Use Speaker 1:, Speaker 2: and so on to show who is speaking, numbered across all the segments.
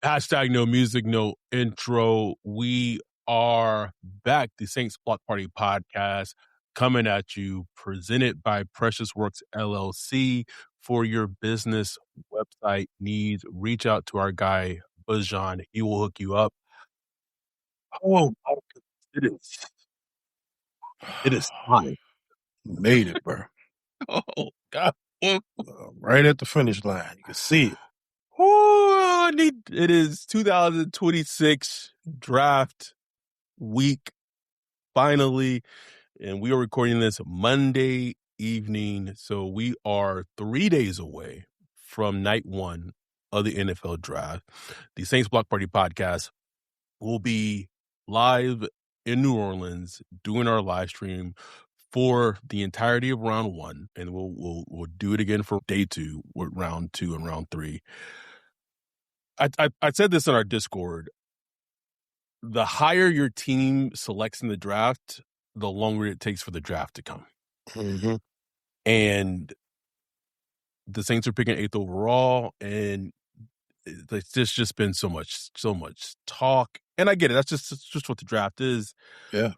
Speaker 1: Hashtag no music, no intro. We are back. The Saints Block Party podcast coming at you, presented by Precious Works LLC. For your business website needs, reach out to our guy, Bajan. He will hook you up. Oh, it is. It is time.
Speaker 2: Made it, bro.
Speaker 1: Oh, God.
Speaker 2: Right at the finish line. You can see it.
Speaker 1: Oh, it is 2026 draft week, finally. And we are recording this Monday evening. So we are 3 days away from night one of the NFL draft. The Saints Block Party podcast will be live in New Orleans doing our live stream for the entirety of round one. And we'll do it again for day two, with round two and round three. I said this in our Discord. The higher your team selects in the draft, the longer it takes for the draft to come.
Speaker 2: Mm-hmm.
Speaker 1: And the Saints are picking 8th overall, and there's just been so much talk. And I get it. That's just what the draft is.
Speaker 2: Yeah.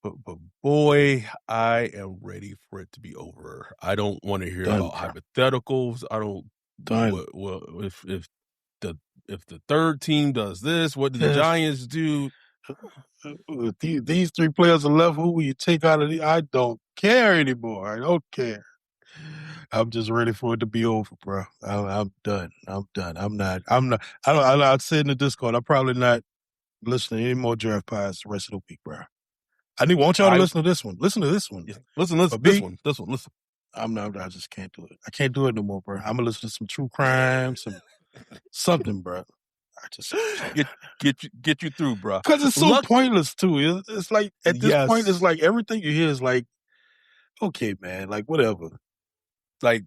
Speaker 1: But boy, I am ready for it to be over. I don't want to hear about hypotheticals. I don't. Well, if the third team does this, what do the Giants do?
Speaker 2: These three players are left. Who will you take out of the? I don't care anymore. I don't care. I'm just ready for it to be over, bro. I'm done. I said in the Discord, I'm probably not listening to any more draft pods the rest of the week, bro. I want y'all to listen to this one. Listen to this one.
Speaker 1: Yeah, listen. This one. Listen.
Speaker 2: I'm not. I just can't do it. I can't do it no more, bro. I'm gonna listen to some true crime, something, bro. I just
Speaker 1: get you through, bro.
Speaker 2: Because it's so pointless too. It's like at this point, it's like everything you hear is like, okay, man, like whatever.
Speaker 1: Like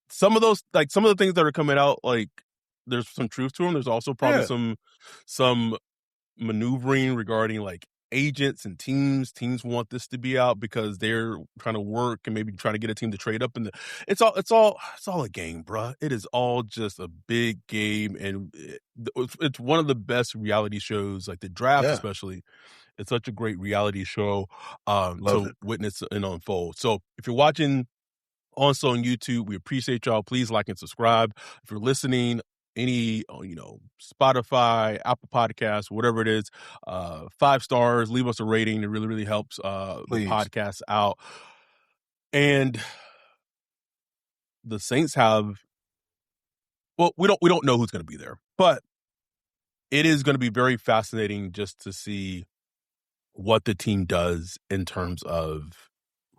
Speaker 1: some of the things that are coming out, like there's some truth to them. There's also probably some maneuvering regarding like agents and teams. Teams want this to be out because they're trying to work and maybe trying to get a team to trade up. And it's all a game, bro. It is all just a big game, and it's one of the best reality shows, like the draft, especially. It's such a great reality show to witness and unfold. So if you're watching also on YouTube, we appreciate y'all. Please like and subscribe. If you're listening, any, Spotify, Apple Podcasts, whatever it is, 5 stars, leave us a rating. It really, really helps the podcast out. And the Saints have, well, we don't know who's going to be there, but it is going to be very fascinating just to see what the team does in terms of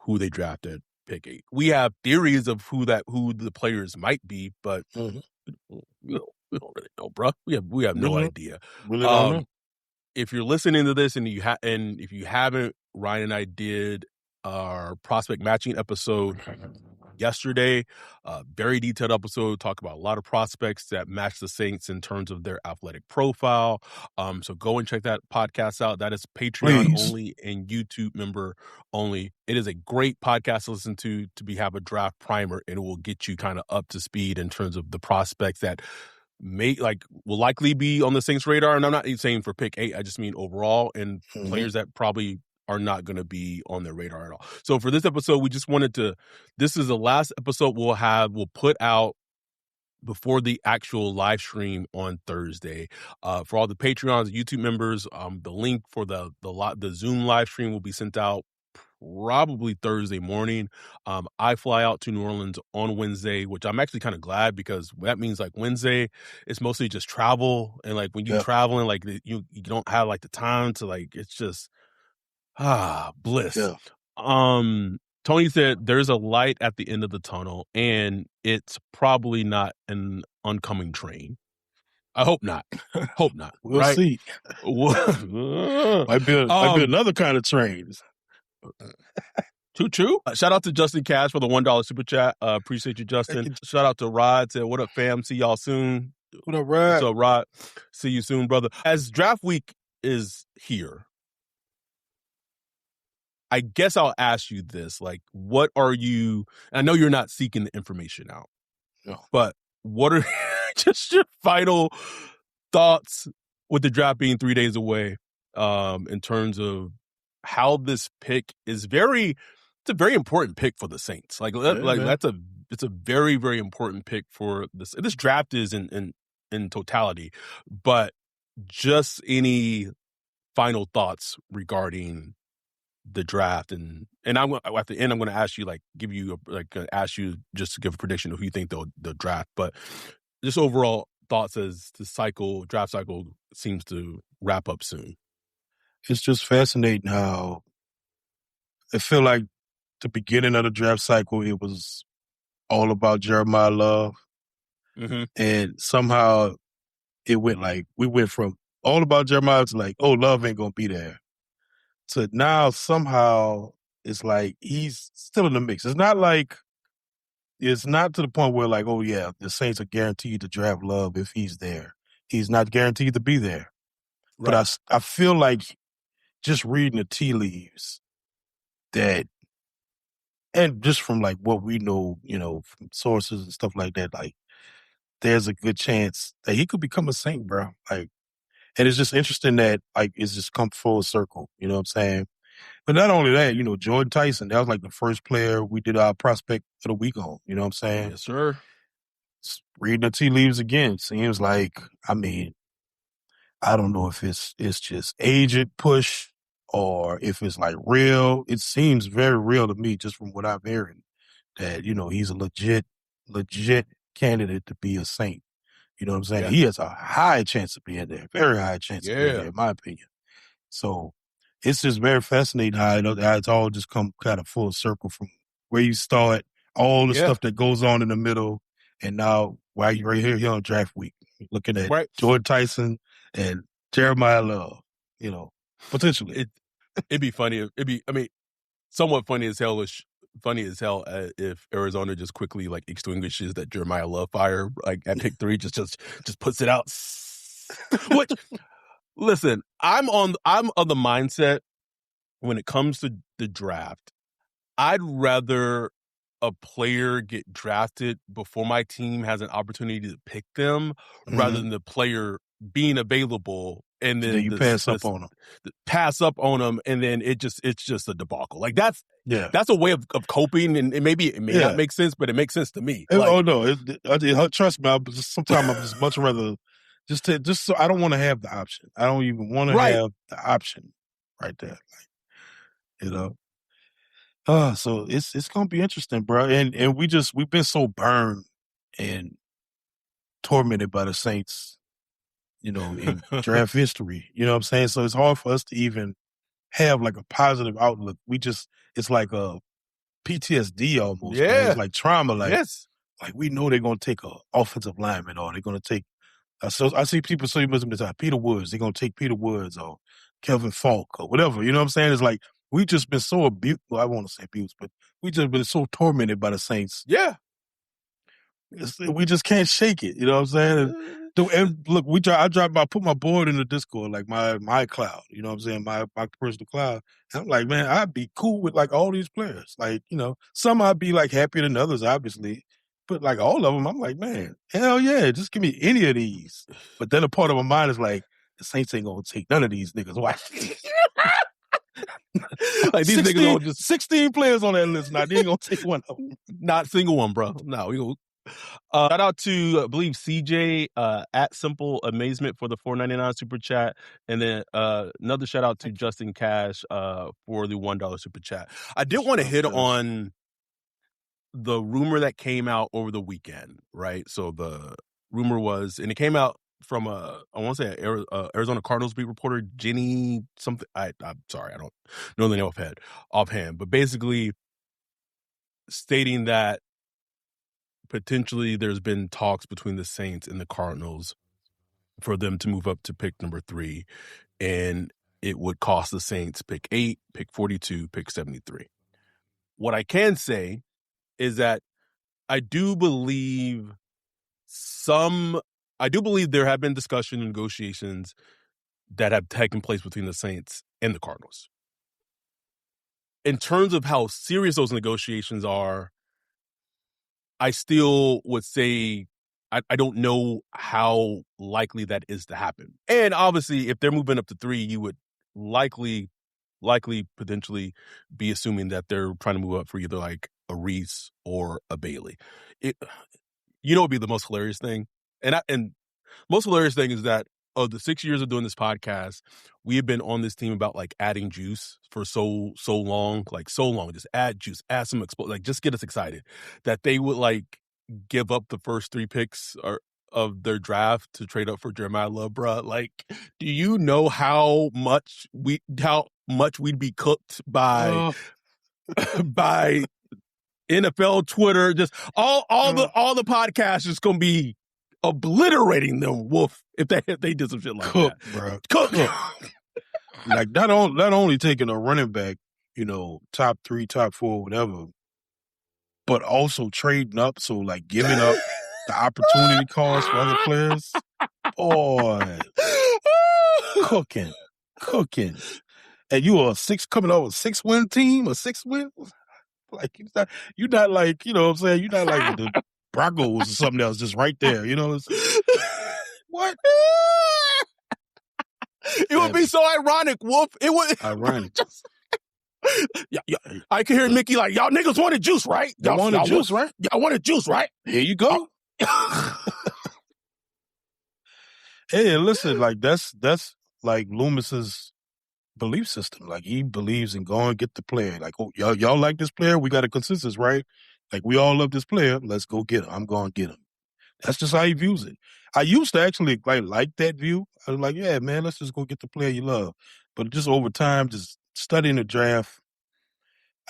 Speaker 1: who they drafted. Pick 8. We have theories of who the players might be, but we don't really know, bro. We have no idea.
Speaker 2: Really don't know.
Speaker 1: If you're listening to this and if you haven't, Ryan and I did our prospect matching episode yesterday. Very detailed episode, talk about a lot of prospects that match the Saints in terms of their athletic profile. So go and check that podcast out. That is Patreon only and YouTube member only. It is a great podcast to listen to have a draft primer, and it will get you kind of up to speed in terms of the prospects that will likely be on the Saints radar. And I'm not saying for pick 8, I just mean overall, and players that probably are not going to be on their radar at all. So for this episode, we just wanted to, this is the last episode we'll put out before the actual live stream on Thursday. For all the Patreons, YouTube members, the link for the Zoom live stream will be sent out probably Thursday morning. I fly out to New Orleans on Wednesday, which I'm actually kind of glad, because that means like Wednesday it's mostly just travel, and like when you traveling, like you don't have like the time to, like, it's just bliss. Tony said there's a light at the end of the tunnel, and it's probably not an oncoming train. I hope not.
Speaker 2: We'll see. Might be another kind of train.
Speaker 1: Choo-choo. Shout out to Justin Cash for the $1 super chat. Appreciate you, Justin. Shout out to Rod. Said, what up, fam? See y'all soon.
Speaker 2: What up, Rod?
Speaker 1: So, Rod, see you soon, brother. As draft week is here, I guess I'll ask you this. Like, what are you, I know you're not seeking the information out, but what are just your final thoughts with the draft being 3 days away, in terms of how this pick is it's a very important pick for the Saints. It's a very, very important pick for this draft is in totality, but just any final thoughts regarding the draft and I'm at the end I'm going to ask you ask you just to give a prediction of who you think they'll draft, but just overall thoughts as the draft cycle seems to wrap up soon.
Speaker 2: It's just fascinating how I feel like the beginning of the draft cycle, it was all about Jeremiah Love.
Speaker 1: Mm-hmm.
Speaker 2: And somehow we went from all about Jeremiah to like, oh, Love ain't going to be there. So now somehow it's like he's still in the mix. It's not to the point where like, oh yeah, the Saints are guaranteed to draft Love if he's there. He's not guaranteed to be there. Right. But I feel like just reading the tea leaves that, and just from like what we know, from sources and stuff like that, like there's a good chance that he could become a Saint, bro. Like, and it's just interesting that like it's just come full circle. You know what I'm saying? But not only that, Jordyn Tyson, that was like the first player we did our prospect of the week on. You know what I'm saying?
Speaker 1: Yes, sir.
Speaker 2: Reading the tea leaves again, seems like, I don't know if it's just agent push or if it's like real. It seems very real to me just from what I'm hearing that, he's a legit candidate to be a Saint. You know what I'm saying? Yeah. He has a high chance of being there, very high chance of being there, in my opinion. So it's just very fascinating how it's all just come kind of full circle from where you start, all the stuff that goes on in the middle, and now while you're right here on draft week, looking at Jordyn Tyson and Jeremiah Love, potentially.
Speaker 1: It'd be funny. Somewhat funny as hell. If Arizona just quickly like extinguishes that Jeremiah Love fire, like at pick 3, just puts it out. Which, listen, I'm of the mindset when it comes to the draft, I'd rather a player get drafted before my team has an opportunity to pick them, rather than the player being available and then
Speaker 2: you pass up on them,
Speaker 1: and then it's just a debacle. Like that's a way of coping, and maybe it may not make sense, but it makes sense to me.
Speaker 2: Trust me. Sometimes I'm just much rather just so I don't want to have the option. I don't even want to have the option right there. So it's gonna be interesting, bro. And we've been so burned and tormented by the Saints, in draft history. You know what I'm saying? So it's hard for us to even have like a positive outlook. It's like a PTSD almost. Yeah. Man. It's like trauma. Like we know they're gonna take an offensive lineman, or they're gonna take. So I see people say Peter Woods. They're gonna take Peter Woods or Kelvin Falk or whatever. You know what I'm saying? It's like we've just been so abused. Well, I won't say abused, but we just been so tormented by the Saints.
Speaker 1: Yeah.
Speaker 2: We just can't shake it. You know what I'm saying? And look, I put my board in the Discord, like my cloud. You know what I'm saying? My personal cloud. And I'm like, man, I'd be cool with like all these players. Like, some I'd be like happier than others, obviously. But like all of them, I'm like, man, hell yeah, just give me any of these. But then a part of my mind is like, the Saints ain't gonna take none of these niggas. Why? Like these 16, niggas all just 16 players on that list. Now they ain't gonna take one of them.
Speaker 1: Not single one, bro. No, we gonna. Shout out to, I believe, CJ at Simple Amazement for the $4.99 super chat, and then another shout out to Justin Cash for the $1 super chat. I did want to hit on the rumor that came out over the weekend, right? So the rumor was, and it came out from I want to say Arizona Cardinals beat reporter Jenny something. I'm sorry, I don't know the name offhand, but basically stating that potentially there's been talks between the Saints and the Cardinals for them to move up to pick number 3, and it would cost the Saints pick 8, pick 42, pick 73. What I can say is that I do believe there have been discussion and negotiations that have taken place between the Saints and the Cardinals. In terms of how serious those negotiations are, I still would say I don't know how likely that is to happen. And obviously, if they're moving up to 3, you would likely potentially be assuming that they're trying to move up for either like a Reese or a Bailey. It, would be the most hilarious thing, and most hilarious thing is that of the 6 years of doing this podcast, we have been on this team about like adding juice for so long, just add juice, add some like just get us excited that they would like give up the first 3 picks of their draft to trade up for Jeremiah Love, bruh. Like, do you know how much we'd be cooked by by NFL Twitter? Just all the podcasts is gonna be obliterating them, Wolf, if they did some shit like
Speaker 2: Cook,
Speaker 1: that.
Speaker 2: Bro.
Speaker 1: Cook.
Speaker 2: Like not only taking a running back, top 3, top 4, whatever, but also trading up. So like giving up the opportunity cost for other players. Boy, cooking. And you are coming out with a 6-win team, a 6-win. Like you're not like, what I'm saying? You're not like the Broncos or something else, just right there. What?
Speaker 1: It would be so ironic, Wolf. It would
Speaker 2: ironic.
Speaker 1: Yeah, I can hear Mickey like, y'all niggas wanted juice, right?
Speaker 2: Y'all wanted juice, right?
Speaker 1: Y'all wanted juice, right?
Speaker 2: Here you go. Hey, listen, like that's like Loomis's belief system. Like he believes in going get the player. Like, oh, y'all like this player? We got a consensus, right? Like we all love this player. Let's go get him. I'm going to get him. That's just how he views it. I used to actually like that view. I was like, yeah, man, let's just go get the player you love. But just over time, just studying the draft,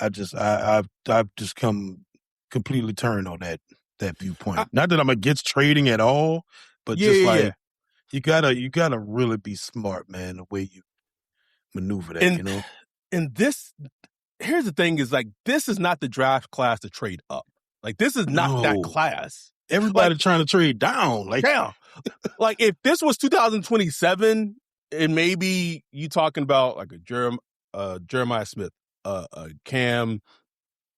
Speaker 2: I've just come completely turned on that viewpoint. Not that I'm against trading at all, but you gotta really be smart, man, the way you maneuver that,
Speaker 1: And this, here's the thing is like, this is not the draft class to trade up. Like this is not that class.
Speaker 2: Everybody trying to trade down. Like,
Speaker 1: yeah. Like if this was 2027 and maybe you talking about like a Jeremiah Smith, a Cam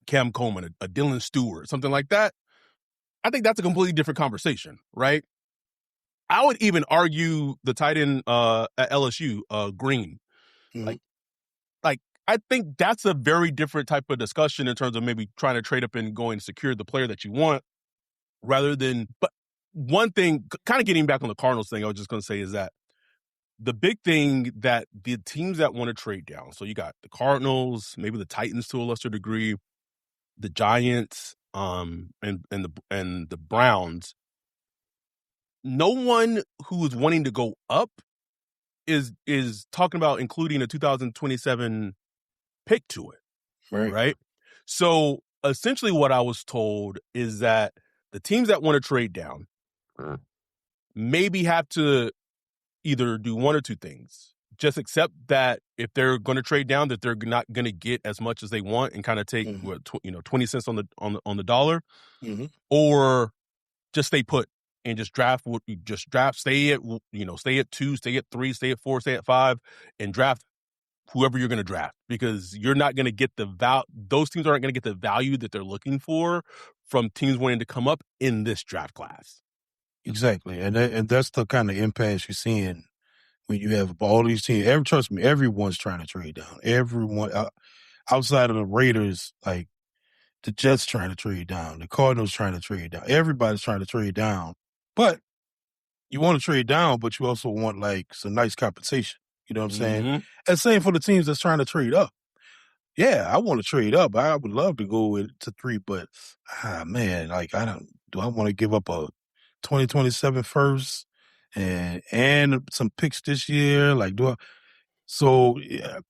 Speaker 1: Coleman, a Dylan Stewart, something like that, I think that's a completely different conversation, right? I would even argue the tight end at LSU, Green.
Speaker 2: Mm-hmm.
Speaker 1: Like I think that's a very different type of discussion in terms of maybe trying to trade up and going to secure the player that you want rather than, but one thing, kind of getting back on the Cardinals thing, I was just going to say is that the big thing that the teams that want to trade down, so you got the Cardinals, maybe the Titans to a lesser degree, the Giants, and the Browns. No one who is wanting to go up is talking about including a 2027 pick to it, right? So essentially, what I was told is that the teams that want to trade down maybe have to either do one or two things. Just accept that if they're going to trade down, that they're not going to get as much as they want, and kind of take 20 cents on the dollar, or just stay put and just draft. Stay at 2, stay at 3, stay at 4, stay at 5, and draft whoever you're going to draft, because you're not going to get those teams aren't going to get the value that they're looking for from teams wanting to come up in this draft class.
Speaker 2: Exactly, and that's the kind of impasse you're seeing when you have all these teams. Trust me, everyone's trying to trade down. Everyone outside of the Raiders, like the Jets trying to trade down, the Cardinals trying to trade down. Everybody's trying to trade down, but you want to trade down, but you also want like some nice compensation. You know what I'm saying? And same for the teams that's trying to trade up. Yeah, I want to trade up. I would love to go to 3, but man, like do I want to give up a 2027 first and some picks this year? Like, So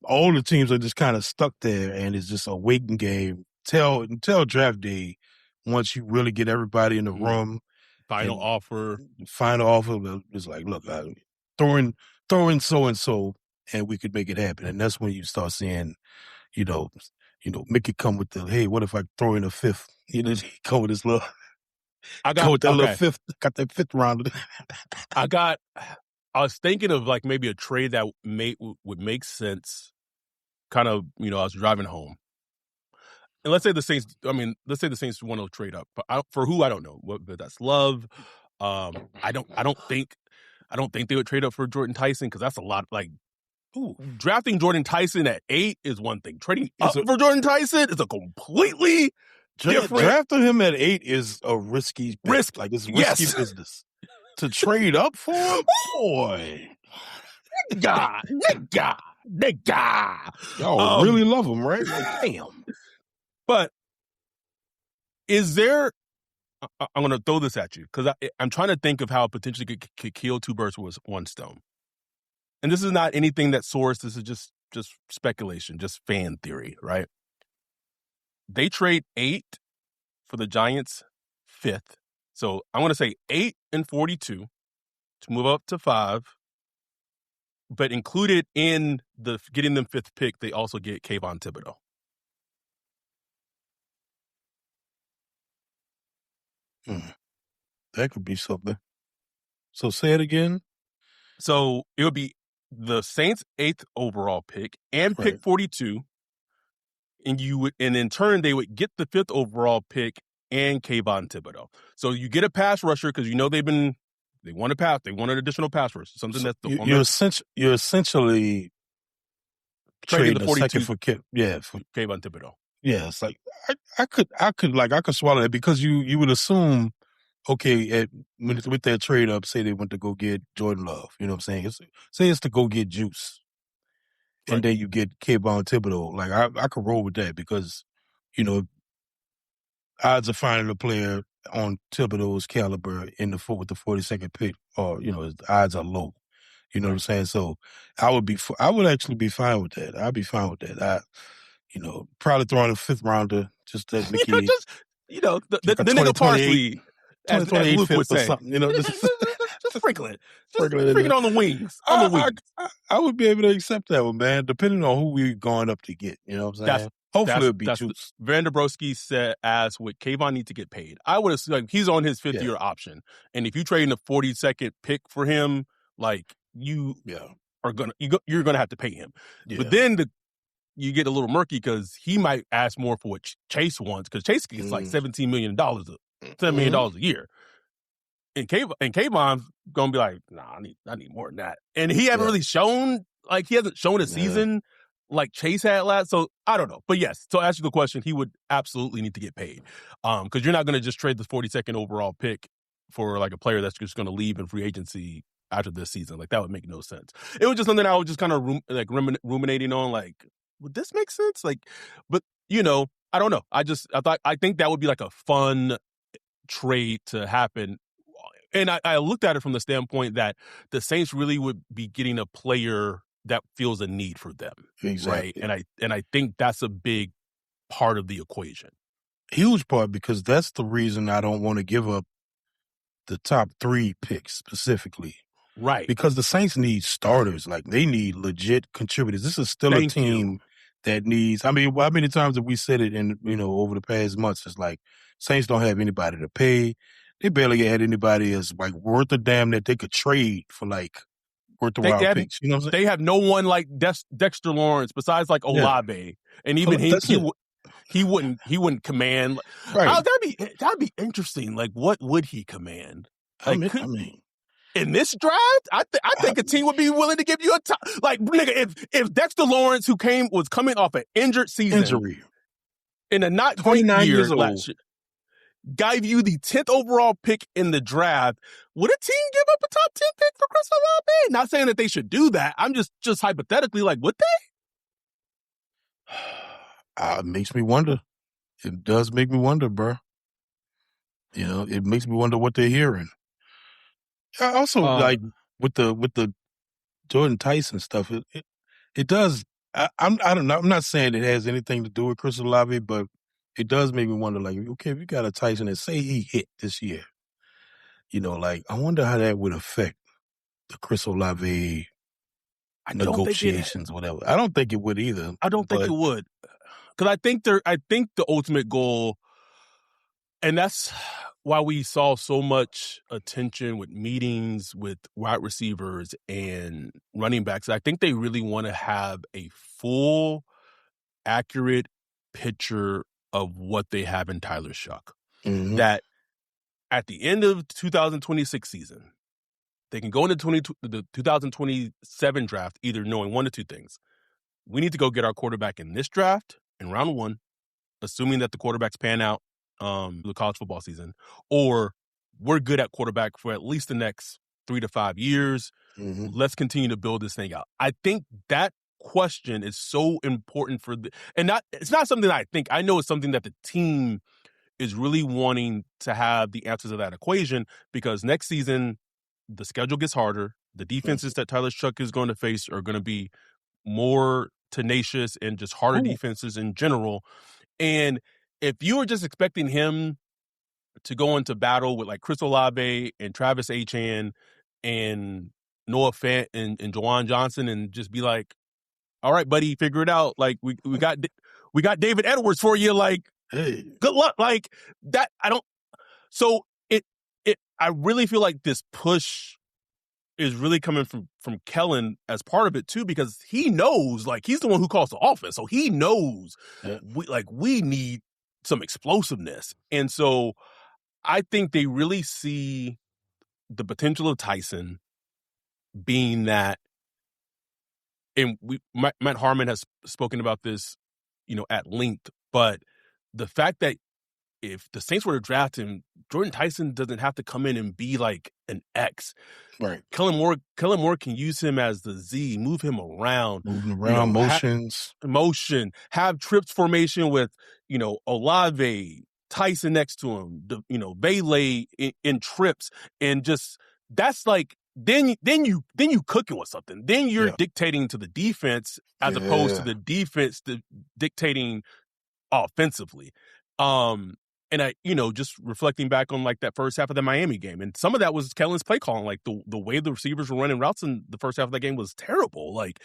Speaker 2: all the teams are just kind of stuck there, and it's just a waiting game until draft day. Once you really get everybody in the room,
Speaker 1: final offer,
Speaker 2: is like, look, throw in so and so, and we could make it happen. And that's when you start seeing, Mickey come with the, hey, what if I throw in a 5th? He come with his little. Little 5th. Got that 5th round.
Speaker 1: I was thinking of like maybe a trade that would make sense. Kind of, I was driving home, and let's say the Saints want to trade up, but for who I don't know. But that's Love, I don't think they would trade up for Jordyn Tyson because that's a lot. Like, drafting Jordyn Tyson at 8 is one thing. Trading up for Jordyn Tyson is a completely different.
Speaker 2: Drafting him at 8 is a risky bet. Like, it's risky business. To trade up for him? Boy.
Speaker 1: Nigga.
Speaker 2: Y'all really love him, right? Like, damn.
Speaker 1: But is there... I'm going to throw this at you because I'm trying to think of how it potentially could kill two birds with one stone. And this is not anything that's sourced. This is just speculation, just fan theory, right? They trade 8 for the Giants' 5th. So I want to say 8 and 42 to move up to 5. But included in the getting them 5th pick, they also get Kayvon Thibodeau.
Speaker 2: That could be something. So say it again.
Speaker 1: So it would be the Saints' 8th overall pick and pick 42. And in turn, they would get the 5th overall pick and Kayvon Thibodeau. So you get a pass rusher because they want a pass. They want an additional pass rusher. Something that's
Speaker 2: you're essentially trading
Speaker 1: the
Speaker 2: 42 for
Speaker 1: Kayvon Thibodeau.
Speaker 2: Yeah, it's like I could swallow that because you would assume, okay, with that trade up, say they went to go get Jordan Love. You know what I'm saying? Say it's to go get Juice. And then you get Kayvon Thibodeau. Like, I could roll with that because, odds of finding a player on Thibodeau's caliber with the 42nd pick, or, his odds are low. You know what I'm saying? So I would actually be fine with that. I'd be fine with that. Probably throwing a 5th rounder, just that Mickey.
Speaker 1: The nigga Parsley, as Luke would say.
Speaker 2: Something,
Speaker 1: just sprinkle it. Just sprinkle it on the wings.
Speaker 2: I would be able to accept that one, man, depending on who we're going up to get. You know what I'm saying? Hopefully it'll be Juice.
Speaker 1: Van Dabrowski said, as with Kayvon need to get paid. I would assume he's on his 5th year option. And if you trade in a 42nd pick for him, like you're gonna have to pay him. Yeah. But then you get a little murky because he might ask more for what Chase wants, because Chase gets like $17 million, $7 million a year. And Kayvon's gonna be like, nah, I need more than that. And he hasn't really shown, he hasn't shown a season like Chase had last. So I don't know. But yes, to answer the question, he would absolutely need to get paid. Because you're not gonna just trade the 42nd overall pick for like a player that's just gonna leave in free agency after this season. Like, that would make no sense. It was just something I was just kind of ruminating on, like, would this make sense? Like, but I don't know. I think that would be like a fun trade to happen. And I looked at it from the standpoint that the Saints really would be getting a player that feels a need for them.
Speaker 2: Exactly.
Speaker 1: Right. And I think that's a big part of the equation.
Speaker 2: Huge part, because that's the reason I don't want to give up the top 3 picks specifically.
Speaker 1: Right.
Speaker 2: Because the Saints need starters. Like, they need legit contributors. This is still a team that needs, how many times have we said it over the past months? It's like, Saints don't have anybody to pay. They barely had anybody as like worth a damn that they could trade for like worth the wild picks. You know what I'm saying?
Speaker 1: They have no one like Dexter Lawrence besides like Olave. And even he wouldn't command.
Speaker 2: Right.
Speaker 1: That'd be interesting. Like, what would he command? Like,
Speaker 2: in
Speaker 1: this draft, I think a team would be willing to give you a top. Like, nigga, if Dexter Lawrence, who was coming off an injured season, in a not great
Speaker 2: 29
Speaker 1: year
Speaker 2: years old,
Speaker 1: last year, gave you the 10th overall pick in the draft, would a team give up a top 10 pick for Chris Olave? Not saying that they should do that. I'm just hypothetically, like, would they?
Speaker 2: It makes me wonder. It does make me wonder, bro. It makes me wonder what they're hearing. Also, like with the Jordyn Tyson stuff, it does. I don't know. I'm not saying it has anything to do with Chris Olave, but it does make me wonder. Like, okay, if you got a Tyson that say he hit this year, like, I wonder how that would affect the Chris Olave negotiations, whatever. I don't think it would either.
Speaker 1: I don't think it would, because I think the ultimate goal, and that's why we saw so much attention with meetings with wide receivers and running backs. I think they really want to have a full, accurate picture of what they have in Tyler Shough.
Speaker 2: Mm-hmm.
Speaker 1: That at the end of 2026 season, they can go into the 2027 draft either knowing one of two things. We need to go get our quarterback in this draft in round 1, assuming that the quarterbacks pan out the college football season, or we're good at quarterback for at least the next 3 to 5 years.
Speaker 2: Mm-hmm.
Speaker 1: Let's continue to build this thing out. I think that question is so important it's not something that I think. I know it's something that the team is really wanting to have the answers of that equation, because next season the schedule gets harder. The defenses that Tyler Shough is going to face are going to be more tenacious and just harder defenses in general. And if you were just expecting him to go into battle with like Chris Olave and Travis Etienne and Noah Fant and Juwan Johnson and just be like, all right, buddy, figure it out. Like we got David Edwards for you. Like,
Speaker 2: hey,
Speaker 1: good luck. Like that. So I really feel like this push is really coming from Kellen as part of it too, because he knows, like, he's the one who calls the offense. So he knows we need some explosiveness. And so I think they really see the potential of Tyson being that, and Matt Harmon has spoken about this, at length, but the fact that if the Saints were to draft him, Jordyn Tyson doesn't have to come in and be like an X.
Speaker 2: Right.
Speaker 1: Kellen Moore can use him as the Z, move him around.
Speaker 2: Motion,
Speaker 1: have trips formation with, Olave, Tyson next to him, Bailey in trips, and just that's like then you cooking with something. Then you're dictating to the defense as opposed to the defense dictating offensively. And I, just reflecting back on like that first half of the Miami game, and some of that was Kellen's play calling. Like the way the receivers were running routes in the first half of that game was terrible. Like,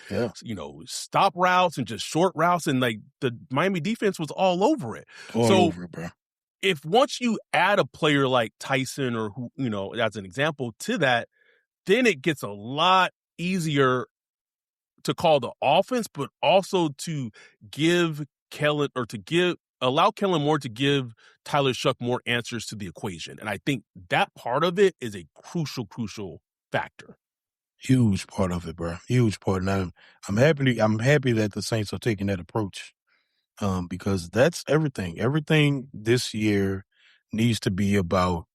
Speaker 1: stop routes and just short routes, and like the Miami defense was all over it.
Speaker 2: Over it, bro.
Speaker 1: If once you add a player like Tyson or who, as an example to that, then it gets a lot easier to call the offense, but also to give Kellen or allow Kellen Moore to give Tyler Shough more answers to the equation. And I think that part of it is a crucial factor.
Speaker 2: Huge part of it, bro. Huge part. And I'm happy that the Saints are taking that approach. Because that's everything. Everything this year needs to be about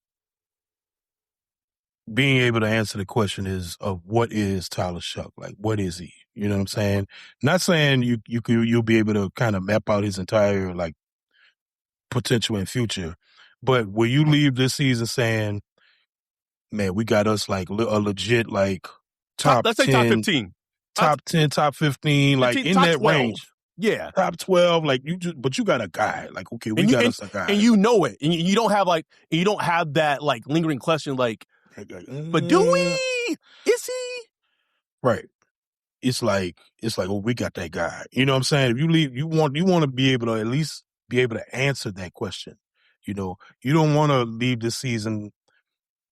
Speaker 2: being able to answer the question of what is Tyler Shough? Like, what is he? You know what I'm saying? Not saying you'll be able to kind of map out his entire like potential and future, but will you leave this season saying, man, we got us like a legit like top 10,
Speaker 1: let's say top 15,
Speaker 2: top 10, top 15, like in that
Speaker 1: 12.
Speaker 2: range.
Speaker 1: Yeah.
Speaker 2: Top 12, like but you got a guy. Like, okay, we got us a guy.
Speaker 1: And you know it. And you don't have that like lingering question like, but do we? Is he?
Speaker 2: Right. It's like, oh, we got that guy. You know what I'm saying? If you leave, you want to be able to at least be able to answer that question. You don't want to leave this season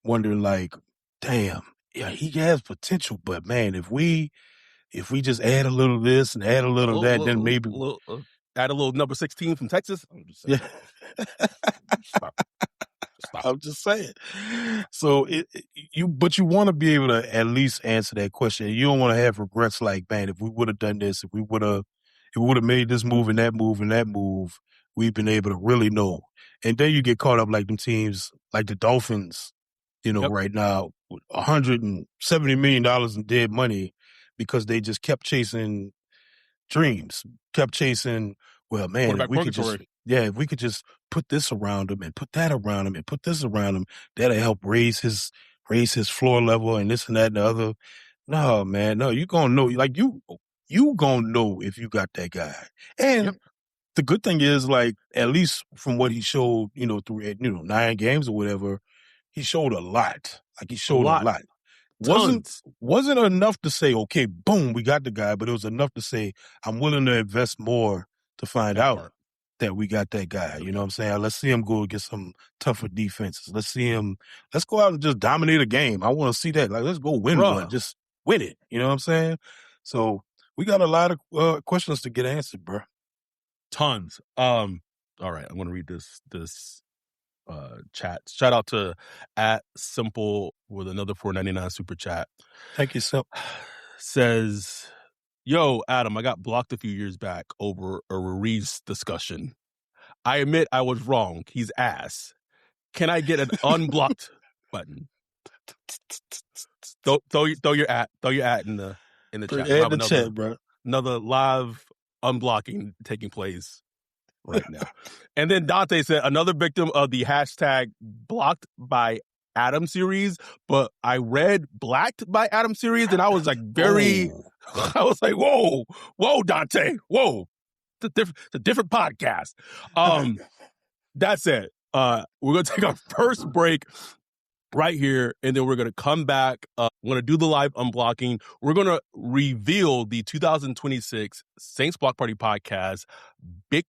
Speaker 2: wondering like, damn, yeah, he has potential, but man, if we just add a little of this and add a little of that, then maybe
Speaker 1: add a little number 16 from Texas. I'm just saying.
Speaker 2: Yeah. Stop. I'm just saying. So but you want to be able to at least answer that question. You don't want to have regrets like, man, if we would have done this, if we would have made this move and that move, we've been able to really know. And then you get caught up like them teams, like the Dolphins, right now, with $170 million in dead money because they just kept chasing dreams, kept chasing, well, man, if we could just put this around him and put that around him and put this around him, that'll help raise his floor level and this and that and the other. No, man, no, you gonna know, like you gonna know if you got that guy. And the good thing is, like, at least from what he showed, through 9 games or whatever, he showed a lot. Like he showed a lot. Wasn't enough to say, okay, boom, we got the guy, but it was enough to say, I'm willing to invest more to find out that we got that guy. You know what I'm saying? Let's see him go against some tougher defenses. Let's go out and just dominate a game. I want to see that. Like, let's go win one. Just win it. You know what I'm saying? So we got a lot of questions to get answered, bro.
Speaker 1: Tons. All right, I'm going to read this chats. Shout out to @simple with another $4.99 super chat.
Speaker 2: Thank you, Simp.
Speaker 1: Says, yo, Adam, I got blocked a few years back over a Ruiz discussion. I admit I was wrong. He's ass. Can I get an unblocked button? Throw your at in the chat.
Speaker 2: Add the chat, bro.
Speaker 1: Another live unblocking taking place right now. And then Dante said, another victim of the hashtag blocked by Adam series, but I read blacked by Adam series, and I was like I was like, whoa, Dante, whoa. It's a different podcast. That's it. We're going to take our first break right here, and then we're going to come back. We're going to do the live unblocking. We're going to reveal the 2026 Saints Block Party Podcast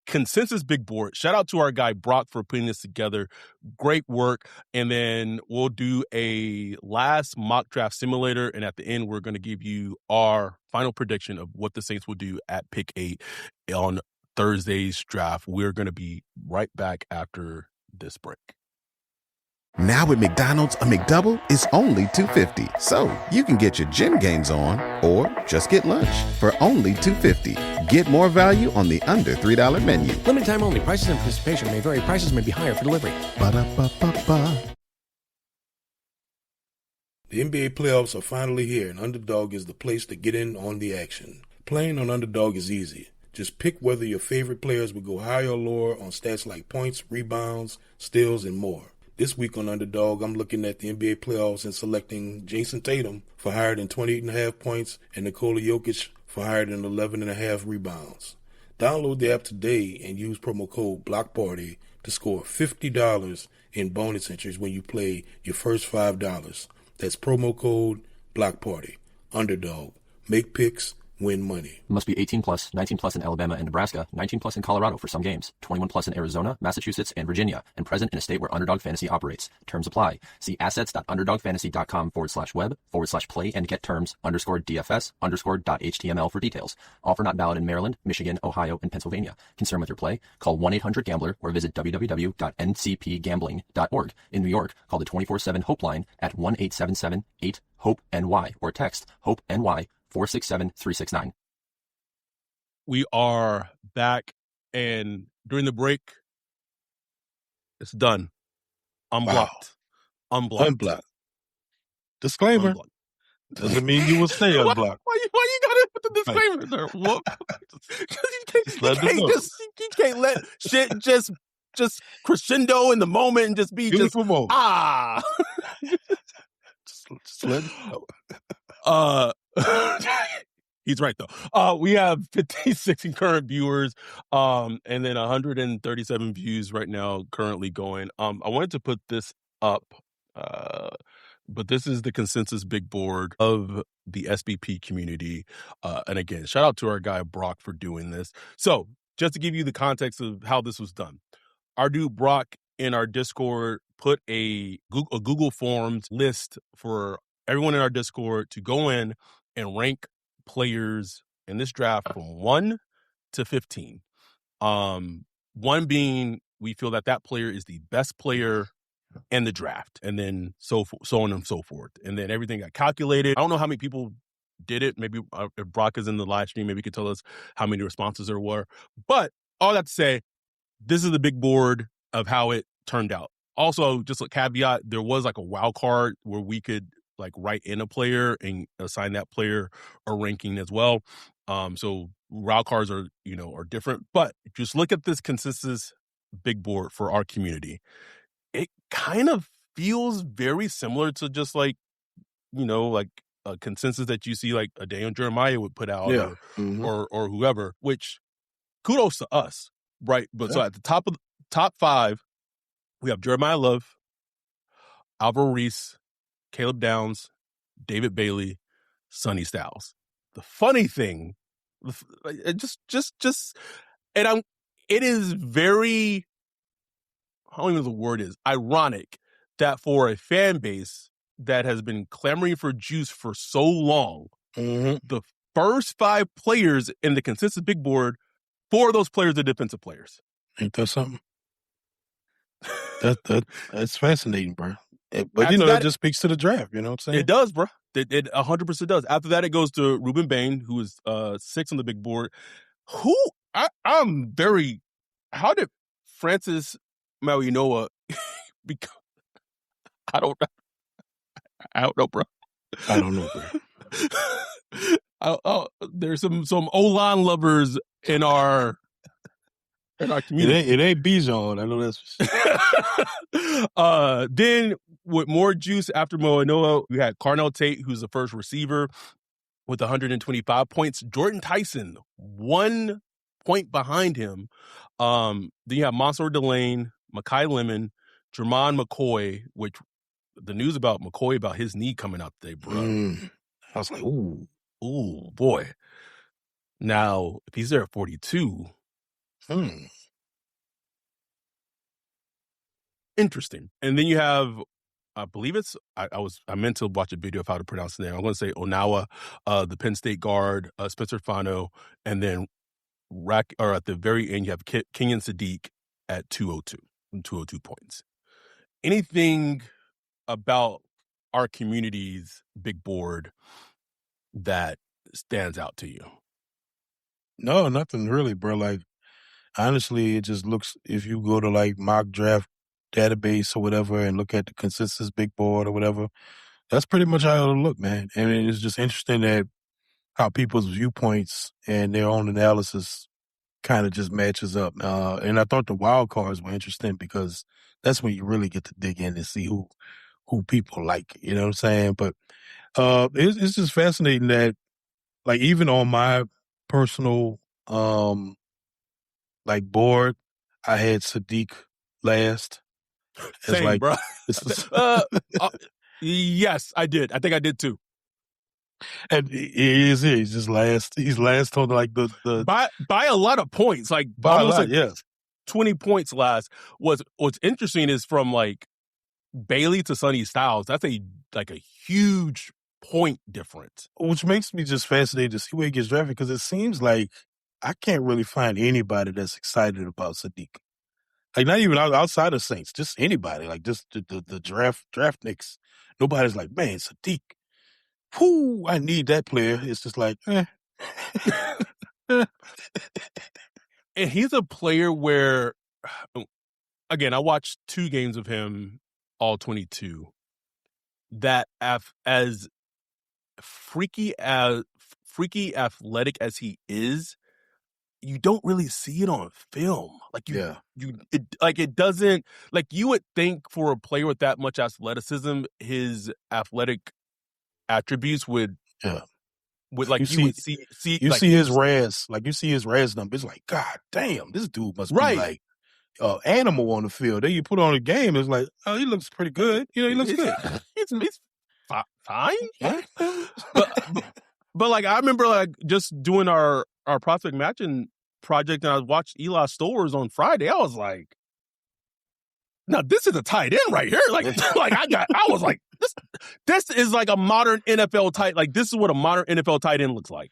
Speaker 1: Consensus Big Board. Shout out to our guy Brock for putting this together. Great work. And then we'll do a last mock draft simulator, and at the end, we're going to give you our final prediction of what the Saints will do at pick 8 on Thursday's draft. We're going to be right back after this break.
Speaker 3: Now at McDonald's, a McDouble is only $2.50. So you can get your gym gains on or just get lunch for only $2.50. Get more value on the under $3 menu.
Speaker 4: Limited time only. Prices and participation may vary. Prices may be higher for delivery.
Speaker 3: Ba-da-ba-ba-ba.
Speaker 2: The NBA playoffs are finally here, and Underdog is the place to get in on the action. Playing on Underdog is easy. Just pick whether your favorite players will go higher or lower on stats like points, rebounds, steals, and more. This week on Underdog, I'm looking at the NBA playoffs and selecting Jason Tatum for higher than 28.5 points and Nikola Jokic for higher than 11.5 rebounds. Download the app today and use promo code BLOCKPARTY to score $50 in bonus entries when you play your first $5. That's promo code BLOCKPARTY. Underdog. Make picks. Win money.
Speaker 4: Must be 18 plus, 19 plus in Alabama and Nebraska, 19 plus in Colorado for some games, 21 plus in Arizona, Massachusetts, and Virginia, and present in a state where Underdog Fantasy operates. Terms apply. See assets.underdogfantasy.com/web/play and get terms _DFS_.html for details. Offer not valid in Maryland, Michigan, Ohio, and Pennsylvania. Concerned with your play? Call 1-800-GAMBLER or visit www.ncpgambling.org. In New York, call the 24/7 HOPEline at 1-877-8-HOPE-NY or text HOPE-NY 467-369.
Speaker 1: We are back, and during the break, it's done. Unblocked.
Speaker 2: Wow. Unblocked. Disclaimer.
Speaker 1: Unblocked.
Speaker 2: Doesn't mean you will stay unblocked.
Speaker 1: Why you gotta put the disclaimer there? What? You can't let shit just crescendo in the moment and just be
Speaker 2: Beautiful moment.
Speaker 1: just let it go. He's right though. We have 56 concurrent viewers, and then 137 views right now currently going. I wanted to put this up, but this is the consensus big board of the SBP community. And again, shout out to our guy Brock for doing this. So just to give you the context of how this was done, our dude Brock in our Discord put a Google Forms list for everyone in our Discord to go in and rank players in this draft from 1 to 15. 1 being we feel that player is the best player in the draft, and then so on and so forth. And then everything got calculated. I don't know how many people did it. Maybe if Brock is in the live stream, maybe he could tell us how many responses there were. But all that to say, this is the big board of how it turned out. Also, just a caveat, there was like a wild card where we could like write in a player and assign that player a ranking as well. So wild cards are different, but just look at this consensus big board for our community. It kind of feels very similar to just like a consensus that you see like a Daniel Jeremiah would put out, or whoever, which kudos to us. Right. But so at the top 5, we have Jeremiah Love, Alvaro Reese, Caleb Downs, David Bailey, Sonny Styles. The funny thing, it is very, I don't even know what the word is, ironic that for a fan base that has been clamoring for juice for so long, the first 5 players in the consensus big board, 4 of those players are defensive players.
Speaker 2: Ain't that something? That's fascinating, bro. But
Speaker 1: After that,
Speaker 2: it just speaks to the draft. You know what I'm saying?
Speaker 1: it does, bro. It 100% does. After that, it goes to Ruben Bain, who is 6 on the big board. I'm very. How did Francis Mauigoa become? I don't know, bro.
Speaker 2: I don't know, bro.
Speaker 1: There's some O-line lovers in our community.
Speaker 2: It ain't Bijan. I know that's for sure.
Speaker 1: Then with more juice after Mauigoa, we had Carnell Tate, who's the first receiver with 125 points. Jordyn Tyson, 1 point behind him. Then you have Mansour Delane, Makai Lemon, Jermon McCoy, which the news about McCoy about his knee coming out today, bro.
Speaker 2: I was like, ooh,
Speaker 1: boy. Now, if he's there at 42, interesting. And then you have, I believe it's, I meant to watch a video of how to pronounce the name. I'm going to say Onawa, the Penn State guard, Spencer Fano, and then at the very end, you have Kenyon Sadiq at 202 points. Anything about our community's big board that stands out to you?
Speaker 2: No, nothing really, bro. Like, honestly, it just looks, if you go to like mock draft database or whatever and look at the consensus big board or whatever, that's pretty much how it'll look, man. I mean, it's just interesting that how people's viewpoints and their own analysis kind of just matches up. And I thought the wild cards were interesting because that's when you really get to dig in and see who people like, you know what I'm saying? But it's just fascinating that, like, even on my personal like board, I had Sadiq last.
Speaker 1: Same, like, bro. Yes, I did. I think I did too.
Speaker 2: And he's just last. He's last on like the
Speaker 1: by a lot of points, like
Speaker 2: by
Speaker 1: almost
Speaker 2: a lot,
Speaker 1: 20 points last. What's interesting is from like Bailey to Sonny Styles. That's a huge point difference,
Speaker 2: which makes me just fascinated to see where he gets drafted, because it seems like I can't really find anybody that's excited about Sadiq. Like, not even outside of Saints, just anybody. Like, just the draft nicks. Nobody's like, man, Sadiq. Whoo, I need that player. It's just like,
Speaker 1: And he's a player where, again, I watched 2 games of him, all 22. That as freaky athletic as he is, you don't really see it on film. Like it doesn't, like, you would think for a player with that much athleticism, his athletic attributes would like you see his
Speaker 2: RAS, like you see his RAS number. It's like, God damn, this dude must be like animal on the field. Then you put on a game, it's like, oh, he looks pretty good. You know, he looks good.
Speaker 1: He's fine. Yeah. But like, I remember like just doing our prospect matching project, and I watched Eli Stowers on Friday. I was like, now this is a tight end right here. Like, I was like, this is like a modern NFL tight. Like, this is what a modern NFL tight end looks like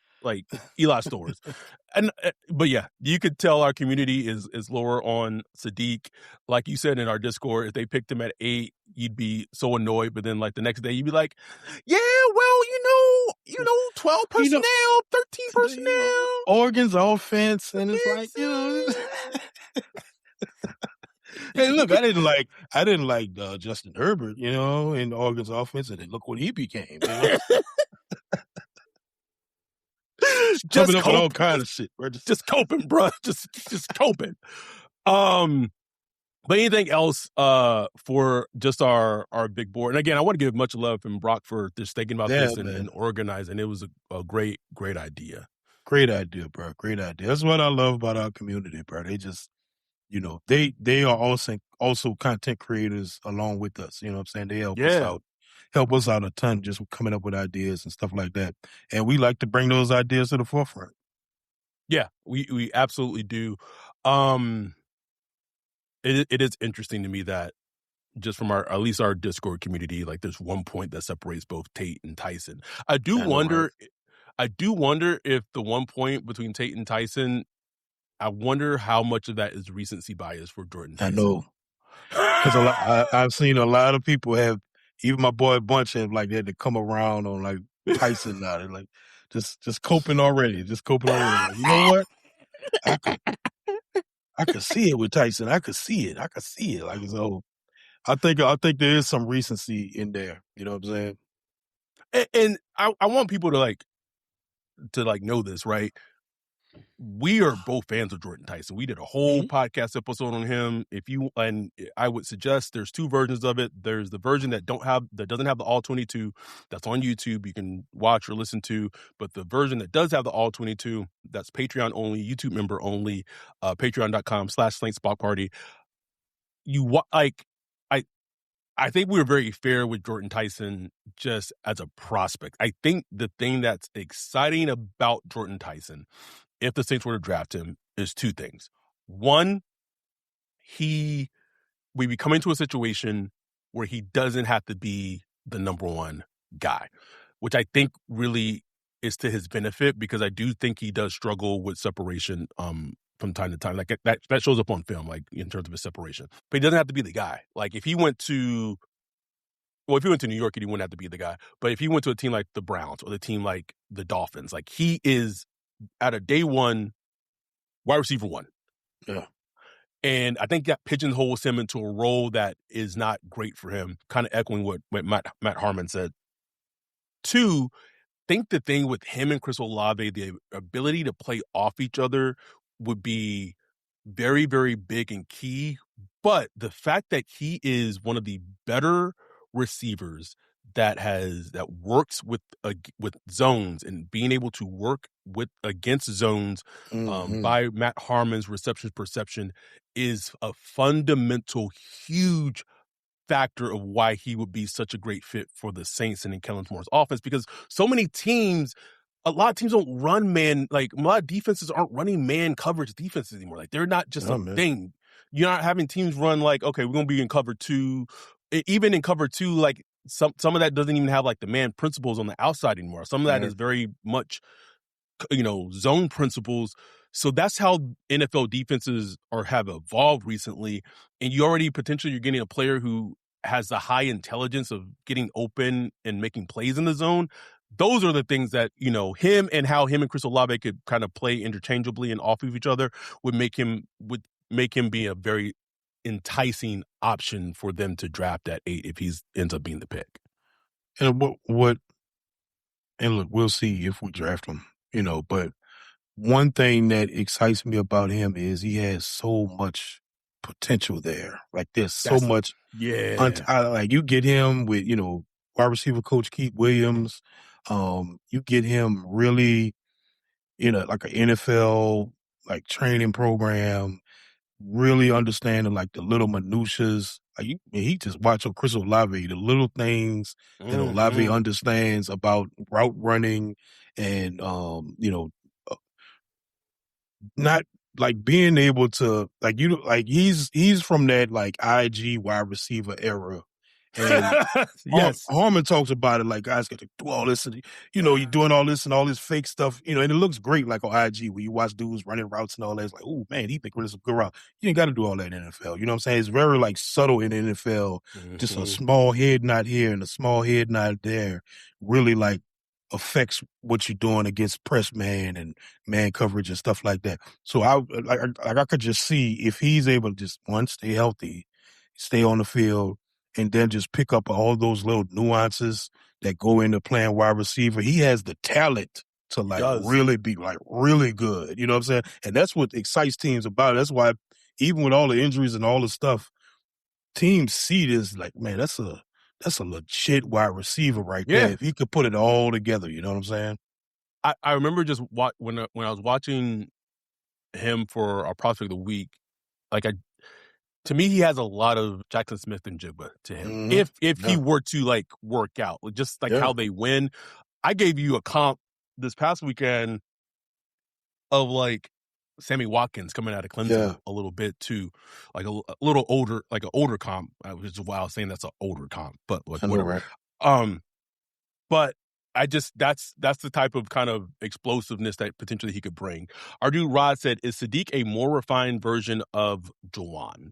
Speaker 1: Eli Stowers. And but yeah, you could tell our community is lower on Sadiq. Like you said in our Discord, if they picked him at 8, you'd be so annoyed. But then like the next day, you'd be like, yeah, well, you know, 12 personnel, 13 personnel,
Speaker 2: Oregon's offense, and it's like, you know. Hey, look, I didn't like Justin Herbert, you know, in Oregon's offense, and then look what he became. You know?
Speaker 1: Just
Speaker 2: coming up with all kinds of shit, bro.
Speaker 1: Just coping, bro. Just coping. But anything else for just our big board? And again, I want to give much love to Brock for just thinking about this and organizing. It was a great idea.
Speaker 2: Great idea, bro. Great idea. That's what I love about our community, bro. They just, you know, they are also content creators along with us. You know what I'm saying? They help us out a ton, just coming up with ideas and stuff like that. And we like to bring those ideas to the forefront.
Speaker 1: Yeah, we absolutely do. It is interesting to me that just from at least our Discord community, like there's 1 point that separates both Tate and Tyson. I do wonder if the 1 point between Tate and Tyson, I wonder how much of that is recency bias for Jordyn Tyson.
Speaker 2: I know. Because I've seen a lot of people have, even my boy Bunch have like had to come around on like Tyson now. They're like just coping already. Like, you know what? I could see it with Tyson. I could see it. Like, so I think there is some recency in there. You know what I'm saying?
Speaker 1: And I want people to know this, right? We are both fans of Jordyn Tyson. We did a whole podcast episode on him. And I would suggest there's two versions of it. There's the version that doesn't have the all 22 that's on YouTube. You can watch or listen to, but the version that does have the all 22, that's Patreon only, YouTube member only, patreon.com/Slank Party. I think we were very fair with Jordyn Tyson just as a prospect. I think the thing that's exciting about Jordyn Tyson, if the Saints were to draft him, is two things. One, we'd be coming to a situation where he doesn't have to be the number one guy, which I think really is to his benefit, because I do think he does struggle with separation from time to time. Like that shows up on film, like in terms of his separation. But he doesn't have to be the guy. Like if he went to New York, he wouldn't have to be the guy. But if he went to a team like the Browns or the team like the Dolphins, like he is at a day one wide receiver one.
Speaker 2: Yeah.
Speaker 1: And I think that pigeonholes him into a role that is not great for him, kind of echoing what Matt Harmon said. Two, think the thing with him and Chris Olave, the ability to play off each other would be very, very big and key. But the fact that he is one of the better receivers that works with zones and being able to work against zones by Matt Harmon's reception perception is a fundamental, huge factor of why he would be such a great fit for the Saints and in Kellen Moore's offense, because a lot of teams don't run man, like a lot of defenses aren't running man coverage defenses anymore. Like they're not just thing. You're not having teams run like, okay, we're going to be in cover two. Even in cover two, like some of that doesn't even have like the man principles on the outside anymore. Some of that is very much, zone principles. So that's how NFL defenses have evolved recently. And you're getting a player who has the high intelligence of getting open and making plays in the zone. Those are the things that, him and Chris Olave could kind of play interchangeably and off of each other would make him be a very enticing option for them to draft at 8 if he ends up being the pick.
Speaker 2: And and look, we'll see if we draft him, but one thing that excites me about him is he has so much potential there. Like there's so much.
Speaker 1: Yeah.
Speaker 2: Like you get him with, wide receiver coach Keith Williams. You get him really like an NFL like training program, really understanding like the little minutiaes. Like he just watch Chris Olave, the little things that Olave understands about route running and not like being able to like he's from that like IG wide receiver era. And
Speaker 1: yes,
Speaker 2: Harmon talks about it like guys got to do all this and you're doing all this and all this fake stuff, and it looks great like on IG where you watch dudes running routes and all that. It's like, oh man, he think this is a good route. You ain't got to do all that in the NFL. You know what I'm saying? It's very like subtle in the NFL. Just a small head nod here and a small head nod there really like affects what you're doing against press man and man coverage and stuff like that. So I could just see if he's able to just stay healthy, stay on the field, and then just pick up all those little nuances that go into playing wide receiver. He has the talent to really be like really good. You know what I'm saying? And that's what excites teams about it. That's why even with all the injuries and all the stuff, teams see this like, man, that's a legit wide receiver right there. If he could put it all together, you know what I'm saying?
Speaker 1: I remember just when I was watching him for our prospect of the week, to me, he has a lot of Jackson Smith and Jigba to him. If he were to like work out, just like how they win. I gave you a comp this past weekend of like Sammy Watkins coming out of Clemson a little bit too, like a little older, like an older comp, which is why I was saying that's an older comp, but like whatever. Right. But that's the type of kind of explosiveness that potentially he could bring. Our dude Rod said, is Sadiq a more refined version of Juwan?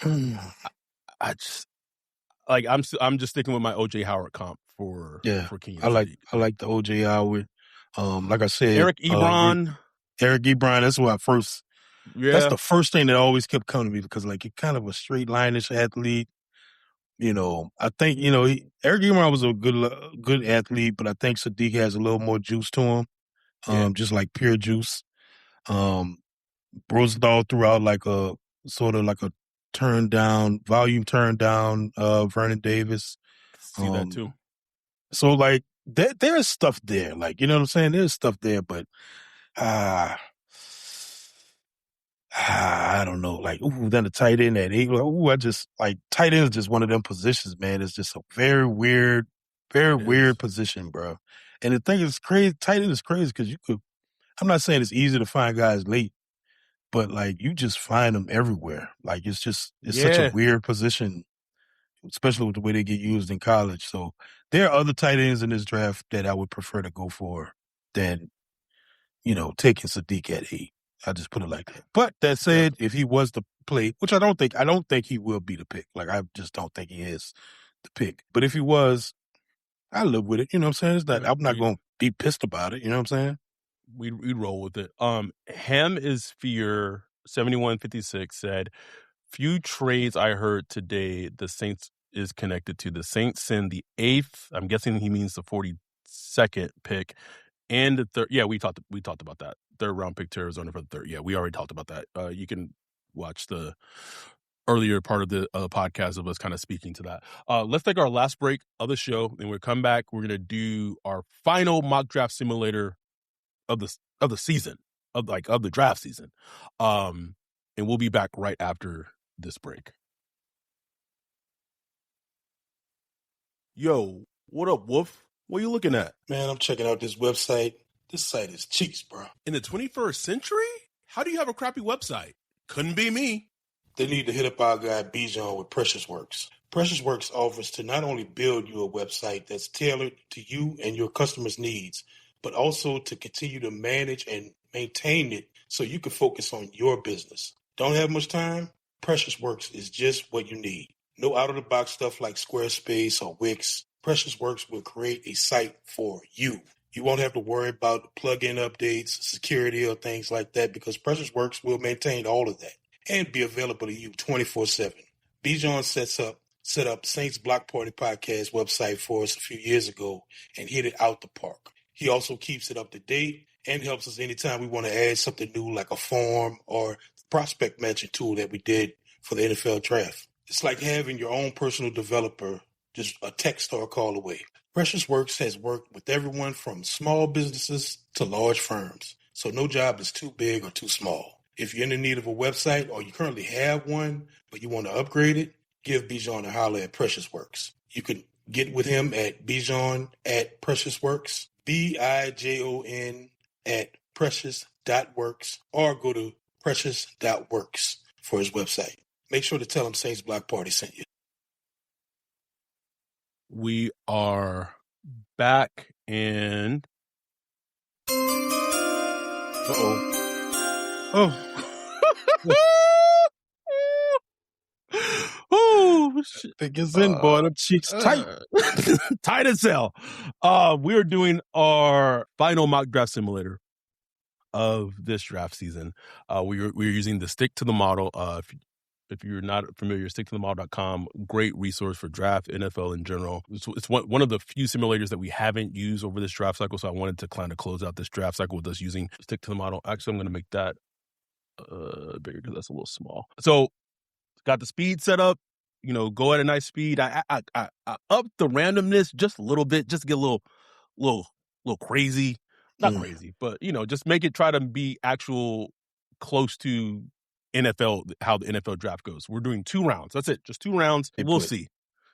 Speaker 1: I just like I'm just sticking with my OJ Howard comp for Kenyon Sadiq.
Speaker 2: I like the OJ Howard. Like I said,
Speaker 1: Eric Ebron.
Speaker 2: Eric Ebron. That's what that's the first thing that always kept coming to me because like he's kind of a straight line-ish athlete. I think Eric Ebron was a good athlete, but I think Sadiq has a little more juice to him, just like pure juice. Rosenthal threw out like a sort of like a volume turned down Vernon Davis.
Speaker 1: See that too.
Speaker 2: So like there is stuff there, like you know what I'm saying. There's stuff there, but I don't know. Like then the tight end at 8. Like, I just like tight end is just one of them positions, man. It's just a very weird position, bro. And the thing is crazy. Tight end is crazy because I'm not saying it's easy to find guys late, but like you just find them everywhere. Like it's such a weird position, especially with the way they get used in college. So there are other tight ends in this draft that I would prefer to go for than, taking Sadiq at 8. I just put it like that. But that said, if he was to play, which I don't think he will be the pick. Like I just don't think he is the pick. But if he was, I live with it. You know what I'm saying? It's not, I'm not going to be pissed about it. You know what I'm saying?
Speaker 1: We'd roll with it. Ham is Fear 7156 said, few trades I heard today the Saints is connected to. The Saints send the 8th, I'm guessing he means the 42nd pick, and the 3rd. Yeah, we talked about that. 3rd round pick to Arizona for the 3rd. Yeah, we already talked about that. You can watch the earlier part of the podcast of us kind of speaking to that. Let's take our last break of the show, and we'll come back. We're going to do our final mock draft simulator of the season, of the draft season. And we'll be back right after this break. Yo, what up, Wolf? What are you looking at?
Speaker 2: Man, I'm checking out this website. This site is cheeks, bro.
Speaker 1: In the 21st century? How do you have a crappy website? Couldn't be me.
Speaker 2: They need to hit up our guy Bijan with Precious Works. Precious Works offers to not only build you a website that's tailored to you and your customers' needs, but also to continue to manage and maintain it so you can focus on your business. Don't have much time? Precious Works is just what you need. No out-of-the-box stuff like Squarespace or Wix. Precious Works will create a site for you. You won't have to worry about plugin updates, security, or things like that because Precious Works will maintain all of that and be available to you 24/7. Bijan set up Saints Block Party Podcast website for us a few years ago and hit it out the park. He also keeps it up to date and helps us anytime we want to add something new like a form or prospect matching tool that we did for the NFL draft. It's like having your own personal developer just a text or a call away. Precious Works has worked with everyone from small businesses to large firms, so no job is too big or too small. If you're in the need of a website or you currently have one, but you want to upgrade it, give Bijan a holler at Precious Works. You can get with him at Bijan at Precious Works, BIJON at precious.works, or go to precious.works for his website. Make sure to tell him Saints Block Party sent you.
Speaker 1: We are back and
Speaker 2: Oh, think it's in, boy. Them cheeks tight.
Speaker 1: Tight as hell. We are doing our final mock draft simulator of this draft season. We're using the Stick to the Model. If you're not familiar, sticktothemodel.com, great resource for draft, NFL in general. It's one of the few simulators that we haven't used over this draft cycle, so I wanted to kind of close out this draft cycle with us using Stick to the Model. Actually, I'm going to make that bigger because that's a little small. So, got the speed set up. Go at a nice speed. I upped the randomness just a little bit, just to get a little crazy. Not crazy, but just make it try to be actual close to NFL, how the NFL draft goes. We're doing 2 rounds. That's it. Just 2 rounds. We'll see.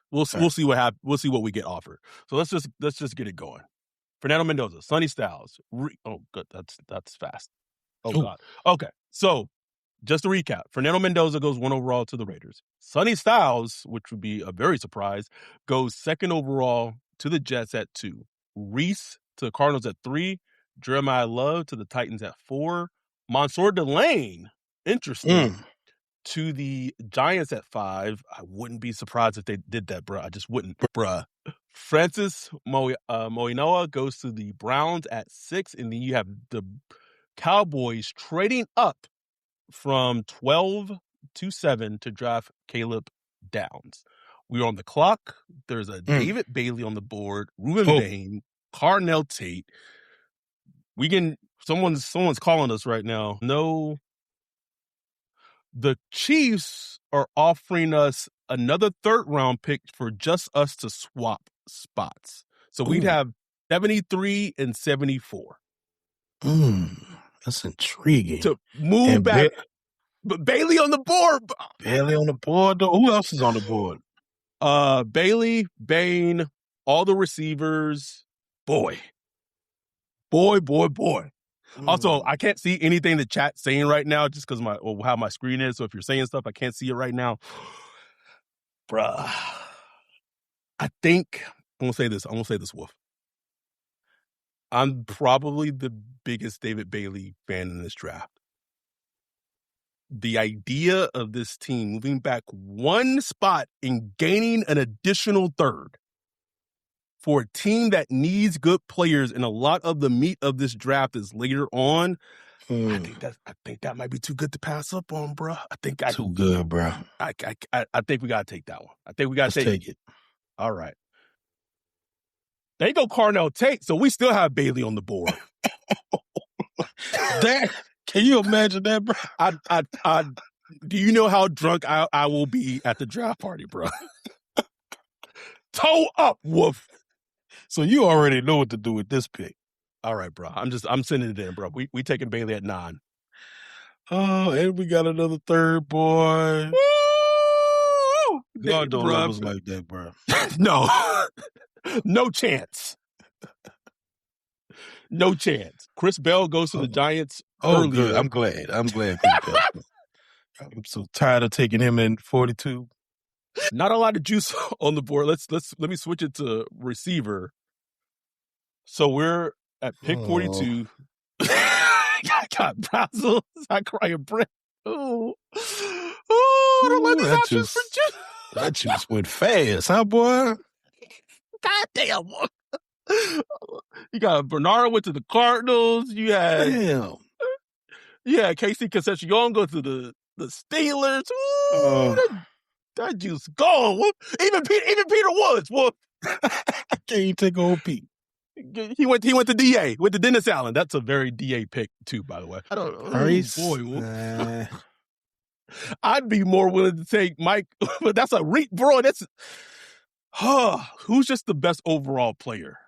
Speaker 1: We'll see what happens. We'll see what we get offered. So let's just get it going. Fernando Mendoza, Sonny Styles. Oh, good. That's fast. Oh God. Okay. So just to recap, Fernando Mendoza goes 1 overall to the Raiders. Sonny Styles, which would be a very surprise, goes 2nd overall to the Jets at 2. Reese to the Cardinals at 3. Jeremiah Love to the Titans at 4. Mansour Delane, interesting, to the Giants at 5. I wouldn't be surprised if they did that, bruh. I just wouldn't, bruh. Francis Moinoa goes to the Browns at 6, and then you have the Cowboys trading up from 12 to 7 to draft Caleb Downs. We're on the clock. There's a David Bailey on the board, Ruben Bain, Carnell Tate. Someone's calling us right now. No, the Chiefs are offering us another 3rd round pick for just us to swap spots. So we'd have 73 and 74.
Speaker 2: That's intriguing.
Speaker 1: To move back. But Bailey on the board.
Speaker 2: Bailey on the board, though. Who else is on the board?
Speaker 1: Bailey, Bain, all the receivers. Boy. Also, I can't see anything the chat's saying right now just because how my screen is. So if you're saying stuff, I can't see it right now. Bruh. I think I'm gonna say this, Wolf. I'm probably the biggest David Bailey fan in this draft. The idea of this team moving back one spot and gaining an additional 3rd for a team that needs good players, and a lot of the meat of this draft is later on. I think that might be too good to pass up on, bro.
Speaker 2: Too good, bro.
Speaker 1: I think we gotta take that one. I think we gotta take it. All right. They go Carnell Tate, so we still have Bailey on the board.
Speaker 2: Can you imagine that, bro?
Speaker 1: Do you know how drunk I will be at the draft party, bro? Toe up, Wolf.
Speaker 2: So you already know what to do with this pick.
Speaker 1: All right, bro. I'm sending it in, bro. We taking Bailey at 9.
Speaker 2: Oh, and we got another 3rd, boy.
Speaker 1: Woo!
Speaker 2: God don't love us like that, bro.
Speaker 1: No. No chance. No chance. Chris Bell goes to the Giants.
Speaker 2: Oh, good. I'm glad. Chris Bell. I'm so tired of taking him in 42.
Speaker 1: Not a lot of juice on the board. Let me switch it to receiver. So we're at pick 42. I got Brazil. I cry a breath. Oh, I don't like these options for juice.
Speaker 2: That juice went fast, huh, boy?
Speaker 1: God damn. You got Bernard went to the Cardinals. You had Casey Concepcion go to the Steelers. Ooh, that juice gone. Even Peter Woods.
Speaker 2: Can't you take old Pete?
Speaker 1: He went to DA, went to Dennis Allen. That's a very DA pick too, by the way. I don't know. I'd be more willing to take Mike, but that's bro. That's who's just the best overall player?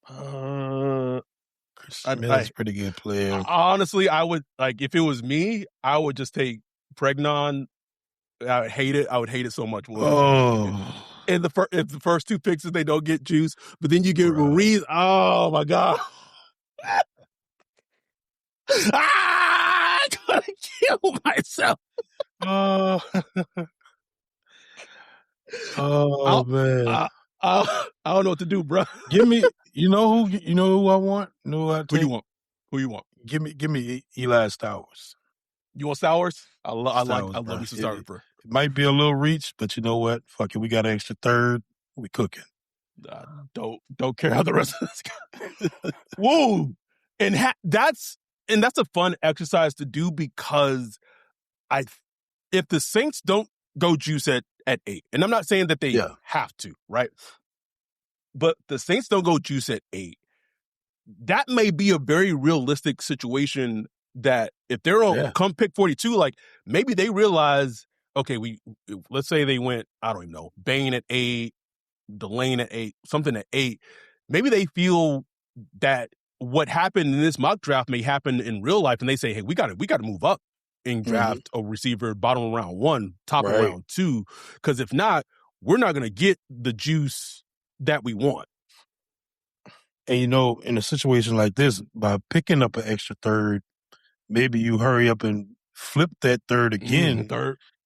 Speaker 2: That's a pretty good player.
Speaker 1: Honestly, I would if it was me, I would just take Pregnon. I would hate it. I would hate it so much. And if the first 2 picks, they don't get juice, but then you get Ruiz. Oh my God. I'm gonna kill myself.
Speaker 2: Man.
Speaker 1: I don't know what to do, bro.
Speaker 2: Give me, you know who I want? You know who I take?
Speaker 1: Who you want?
Speaker 2: Give me Eli Stowers.
Speaker 1: You want Stowers? I love you some Stowers, bro.
Speaker 2: It might be a little reach, but you know what? Fuck it, we got an extra 3rd. We cooking.
Speaker 1: Don't care how the rest of this goes. Whoa! And that's a fun exercise to do because if the Saints don't go juice at 8, and I'm not saying that they have to, right? But the Saints don't go juice at 8. That may be a very realistic situation that if they're on come pick 42, maybe they realize, okay, let's say they went, I don't even know, Bain at 8, Delane at 8, something at 8. Maybe they feel that what happened in this mock draft may happen in real life, and they say, hey, we got to move up and draft a receiver bottom of round 1, top of round 2, because if not, we're not going to get the juice that we want.
Speaker 2: And in a situation like this, by picking up an extra 3rd, maybe you hurry up and flip that 3rd again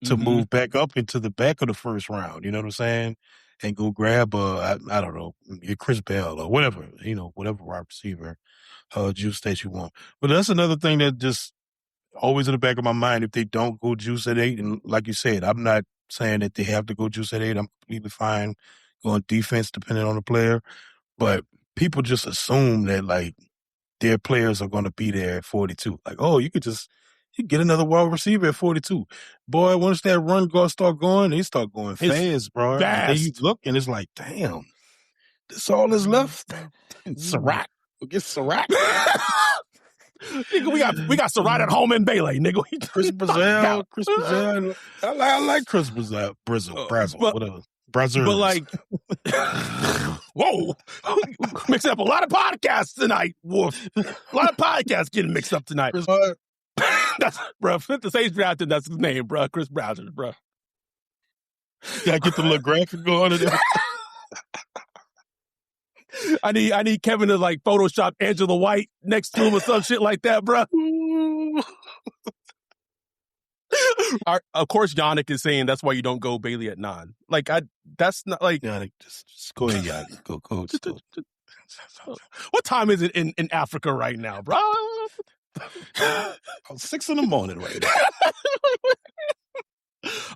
Speaker 2: to move back up into the back of the first round. You know what I'm saying? And go grab I don't know, your Chris Bell or whatever, whatever wide receiver juice that you want. But that's another thing that just always in the back of my mind if they don't go juice at 8. And like you said, I'm not saying that they have to go juice at 8. I'm completely fine going defense depending on the player. But people just assume that, like, their players are going to be there at 42. Like, oh, you get another wide receiver at 42. Boy, once that run start going, they start going fast, bro.
Speaker 1: Fast.
Speaker 2: And then you look and it's like, damn, this all is left. Sirac. We'll get Sirac.
Speaker 1: Nigga, we got Sirac at home in Bailey, nigga.
Speaker 2: Chris Brazil. I like Chris Brazil, whatever. Brazil.
Speaker 1: But like, whoa, mixing up a lot of podcasts tonight, Wolf. A lot of podcasts getting mixed up tonight. That's, bro, the Sage drafted, that's his name, bro. Chris Brazil, bro.
Speaker 2: Gotta get the little graphic going.
Speaker 1: I need Kevin to like Photoshop Angela White next to him or some shit like that, bro. Of course, Yannick is saying that's why you don't go Bailey at 9. Like, that's not like
Speaker 2: Yannick. Just go ahead, Yannick. Go.
Speaker 1: What time is it in Africa right now, bro?
Speaker 2: 6 a.m. right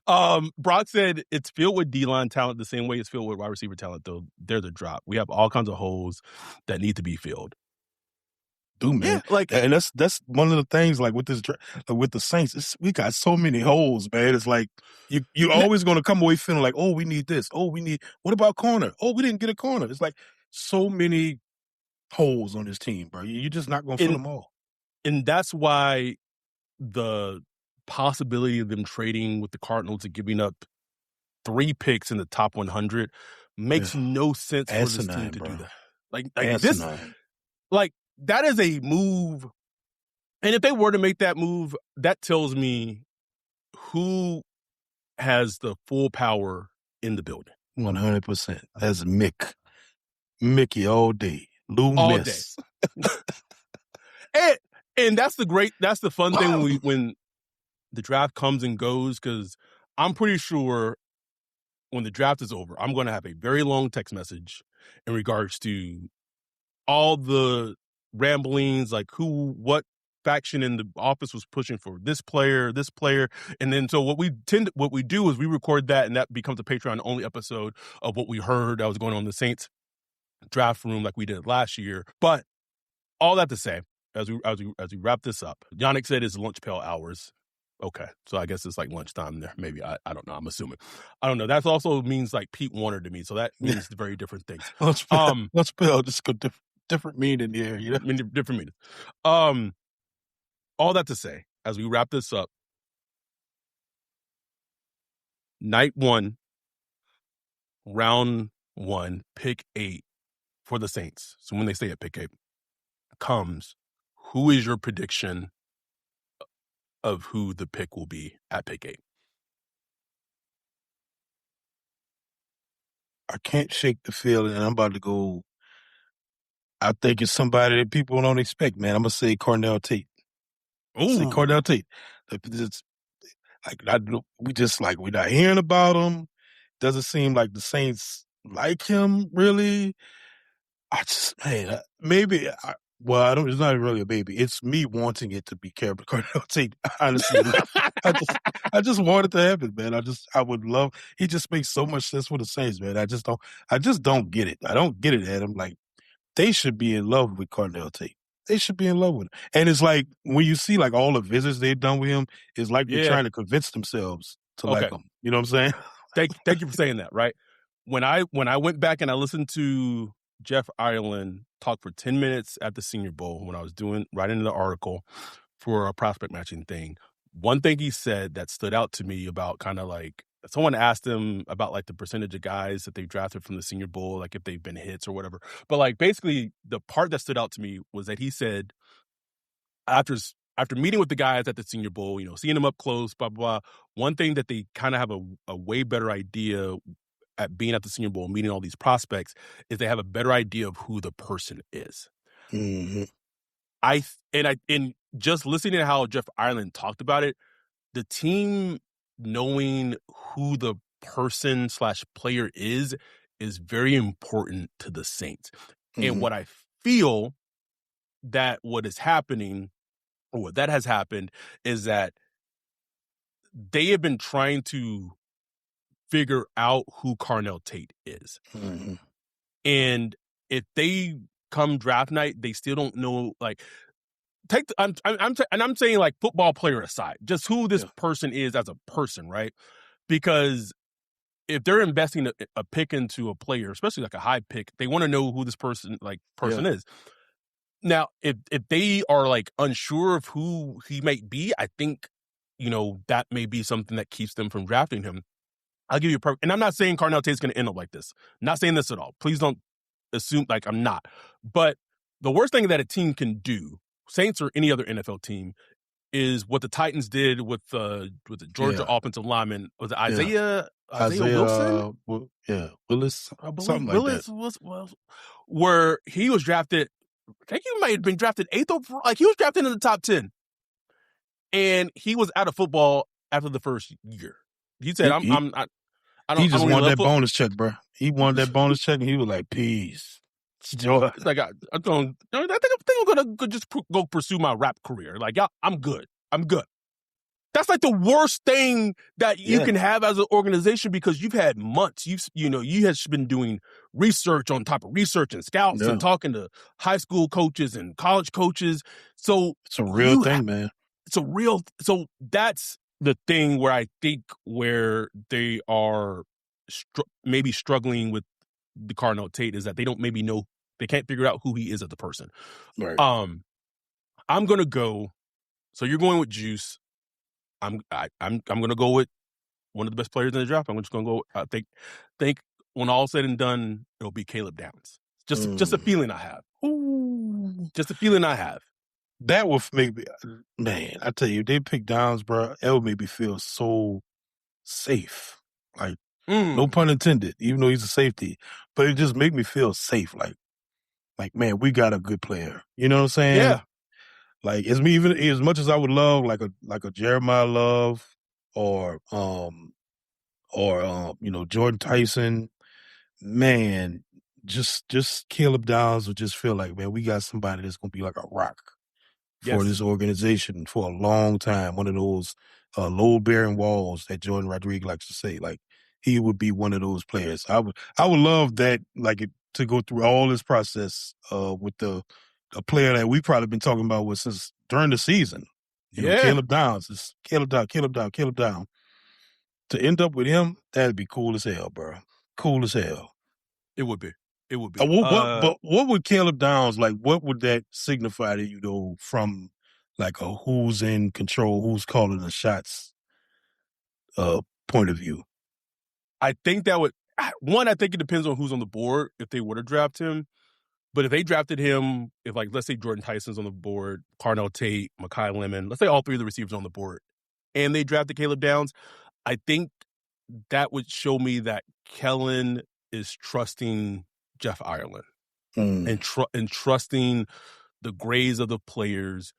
Speaker 1: now. Brock said it's filled with D-line talent the same way it's filled with wide receiver talent, though. They're the drop. We have all kinds of holes that need to be filled.
Speaker 2: Man.
Speaker 1: Yeah, like,
Speaker 2: and that's one of the things, like with this, with the Saints, we got so many holes, man. It's like you're always going to come away feeling like, oh, we need this. Oh, what about corner? Oh, we didn't get a corner. It's like so many holes on this team, bro. You're just not going to fill them all.
Speaker 1: And that's why the possibility of them trading with the Cardinals and giving up 3 picks in the top 100 makes no sense for this team to do that. Like this, like, that is a move. And if they were to make that move, that tells me who has the full power in the building.
Speaker 2: 100%. That's Mickey all day. Lou
Speaker 1: all
Speaker 2: Miss.
Speaker 1: Day. and that's the fun thing when the draft comes and goes, because I'm pretty sure when the draft is over, I'm going to have a very long text message in regards to all the ramblings, like what faction in the office was pushing for this player, and then so what we do is we record that, and that becomes a Patreon only episode of what we heard that was going on in the Saints draft room, like we did last year. But all that to say, as we wrap this up, Yannick said it's lunch pail hours. Okay, so I guess it's like lunchtime there. Maybe I don't know. I'm assuming. I don't know. That also means like Pete Warner to me, so that means very different things.
Speaker 2: Lunch pail just go different meaning here, you know?
Speaker 1: Different meaning. All that to say, as we wrap this up, night 1, round 1, pick 8 for the Saints. So when they say at pick 8 comes, who is your prediction of who the pick will be at pick 8?
Speaker 2: I can't shake the feeling, and I'm about to go. I think it's somebody that people don't expect, man. I'm going to say Cornell Tate. Say Cornell Tate. It's like, we're not hearing about him. Doesn't seem like the Saints like him, really. It's not really a baby. It's me wanting it to be Cornell Tate, honestly. I just want it to happen, man. I would love, he just makes so much sense for the Saints, man. I just don't get it. I don't get it, Adam. Like, they should be in love with Cornell Tate. They should be in love with him. And it's like, when you see like all the visits they've done with him, it's like they're trying to convince themselves to like him. You know what I'm saying?
Speaker 1: Thank you for saying that, right? When I went back and I listened to Jeff Ireland talk for 10 minutes at the Senior Bowl when I was writing the article for a prospect matching thing, one thing he said that stood out to me about kind of like, someone asked him about like the percentage of guys that they drafted from the Senior Bowl, like if they've been hits or whatever. But like basically the part that stood out to me was that he said after meeting with the guys at the Senior Bowl, you know, seeing them up close, blah, blah, blah, one thing that they kind of have a way better idea at being at the Senior Bowl, meeting all these prospects, is they have a better idea of who the person is.
Speaker 2: Mm-hmm.
Speaker 1: And just listening to how Jeff Ireland talked about it, the team knowing who the person / player is very important to the Saints. Mm-hmm. And what I feel that what is happening or what that has happened is that they have been trying to figure out who Carnell Tate is.
Speaker 2: Mm-hmm.
Speaker 1: And if they come draft night, they still don't know, like, I'm saying, like, football player aside, just who this person is as a person, right? Because if they're investing a pick into a player, especially like a high pick, they want to know who this person is. Now, if they are like unsure of who he might be, I think, that may be something that keeps them from drafting him. I'll give you and I'm not saying Carnell Tate's going to end up like this. I'm not saying this at all. Please don't assume like I'm not. But the worst thing that a team can do, Saints or any other NFL team, is what the Titans did with the Georgia offensive lineman. Was it Isaiah Wilson?
Speaker 2: Willis.
Speaker 1: I believe
Speaker 2: Something like
Speaker 1: Willis
Speaker 2: that.
Speaker 1: was where he was drafted. I think he might have been drafted 8th overall. Like, he was drafted in the top 10. And he was out of football after the first year. He said,
Speaker 2: He just wanted that bonus check, bro. He wanted that bonus check, and he was like, peace. Joy.
Speaker 1: Like, I think I'm gonna just go pursue my rap career. Like, I'm good. That's like the worst thing that you can have as an organization, because you've had months. You have been doing research on top of research and scouts and talking to high school coaches and college coaches. So
Speaker 2: it's a real thing, man.
Speaker 1: So that's the thing where I think where they are maybe struggling with the Carnell Tate is that they don't maybe know, they can't figure out who he is as a person.
Speaker 2: Right.
Speaker 1: I'm gonna go. So you're going with Juice. I'm gonna go with one of the best players in the draft. I'm just gonna go. I think when all said and done, it'll be Caleb Downs. Just a feeling I have.
Speaker 2: Ooh.
Speaker 1: Just a feeling I have.
Speaker 2: That would make me, man. I tell you, if they pick Downs, bro, it would make me feel so safe. Like, no pun intended, even though he's a safety, but it just make me feel safe. Like, man, we got a good player. You know what I'm saying?
Speaker 1: Yeah.
Speaker 2: Like, as much as I would love like a Jeremiah Love or Jordyn Tyson, man, just Caleb Downs would just feel like, man, we got somebody that's gonna be like a rock for this organization for a long time. One of those load-bearing walls that Jordan Rodriguez likes to say. Like, he would be one of those players. I would love that, like, to go through all this process with a player that we've probably been talking about since during the season. You know, Caleb Downs. It's Caleb Down. To end up with him, that'd be cool as hell, bro. Cool as hell.
Speaker 1: It would be.
Speaker 2: But what would Caleb Downs, like, what would that signify to you, though, from like a who's in control, who's calling the shots point of view?
Speaker 1: I think that would, one, I think it depends on who's on the board if they were to draft him. But if they drafted him, if, like, let's say Jordyn Tyson's on the board, Carnell Tate, Mekhi Lemon, let's say all three of the receivers on the board, and they drafted Caleb Downs, I think that would show me that Kellen is trusting Jeff Ireland and trusting the grades of the players,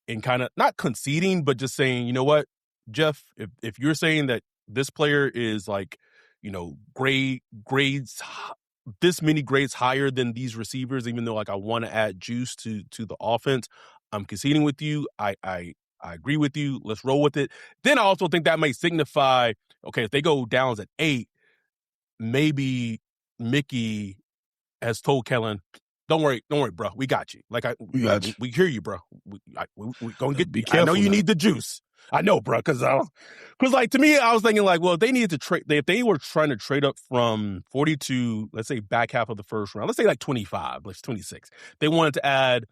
Speaker 1: and kind of not conceding, but just saying, you know what, Jeff, if you're saying that this player is like, grades, this many grades higher than these receivers, even though, like, I want to add juice to the offense, I'm conceding with you. I agree with you. Let's roll with it. Then I also think that may signify, okay, if they go Downs at 8, maybe Mickey has told Kellen, don't worry, bro. We got you. Like, we hear you, bro. We gonna get.
Speaker 2: Be careful.
Speaker 1: I know you
Speaker 2: now.
Speaker 1: need the juice. I know, bro. Because like, to me, I was thinking, like, well, if they needed to trade, if they were trying to trade up from 42, let's say back half of the first round, let's say like 25, let's 26, they wanted to add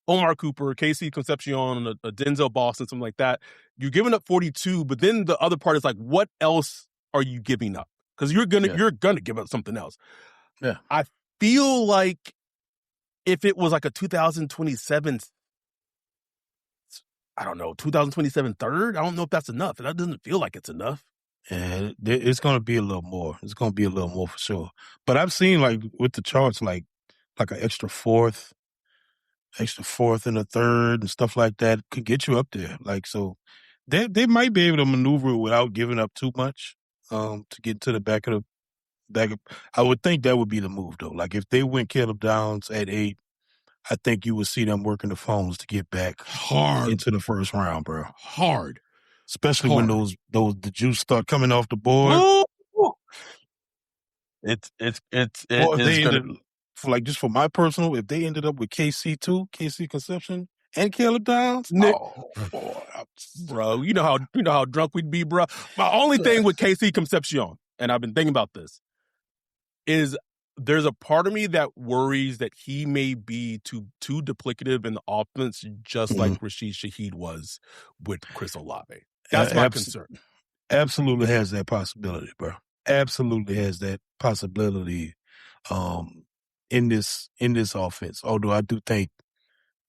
Speaker 1: Omar Cooper, Casey Concepcion, a Denzel Boston, something like that. You're giving up 42, but then the other part is like, what else are you giving up? Because you're gonna give up something else.
Speaker 2: Yeah,
Speaker 1: I feel like if it was like a 2027, I don't know, 2027 third, I don't know if that's enough. That doesn't feel like it's enough.
Speaker 2: Yeah, it's going to be a little more. It's going to be a little more for sure. But I've seen, like, with the charts, like an extra fourth and a third and stuff like that could get you up there. Like, so they might be able to maneuver it without giving up too much to get to the back of. I would think that would be the move, though. Like, if they went Caleb Downs at 8, I think you would see them working the phones to get back
Speaker 1: hard
Speaker 2: into the first round, bro.
Speaker 1: hard.
Speaker 2: Especially when the juice start coming off the board.
Speaker 1: Ooh.
Speaker 2: If they ended, just for my personal, if they ended up with KC Conception and Caleb Downs, oh boy,
Speaker 1: bro, you know how drunk we'd be, bro. My only thing with KC Concepcion, and I've been thinking about this, is there's a part of me that worries that he may be too duplicative in the offense, just like Rashid Shaheed was with Chris Olave. That's my concern.
Speaker 2: Absolutely has that possibility, bro. Absolutely has that possibility in this offense. Although I do think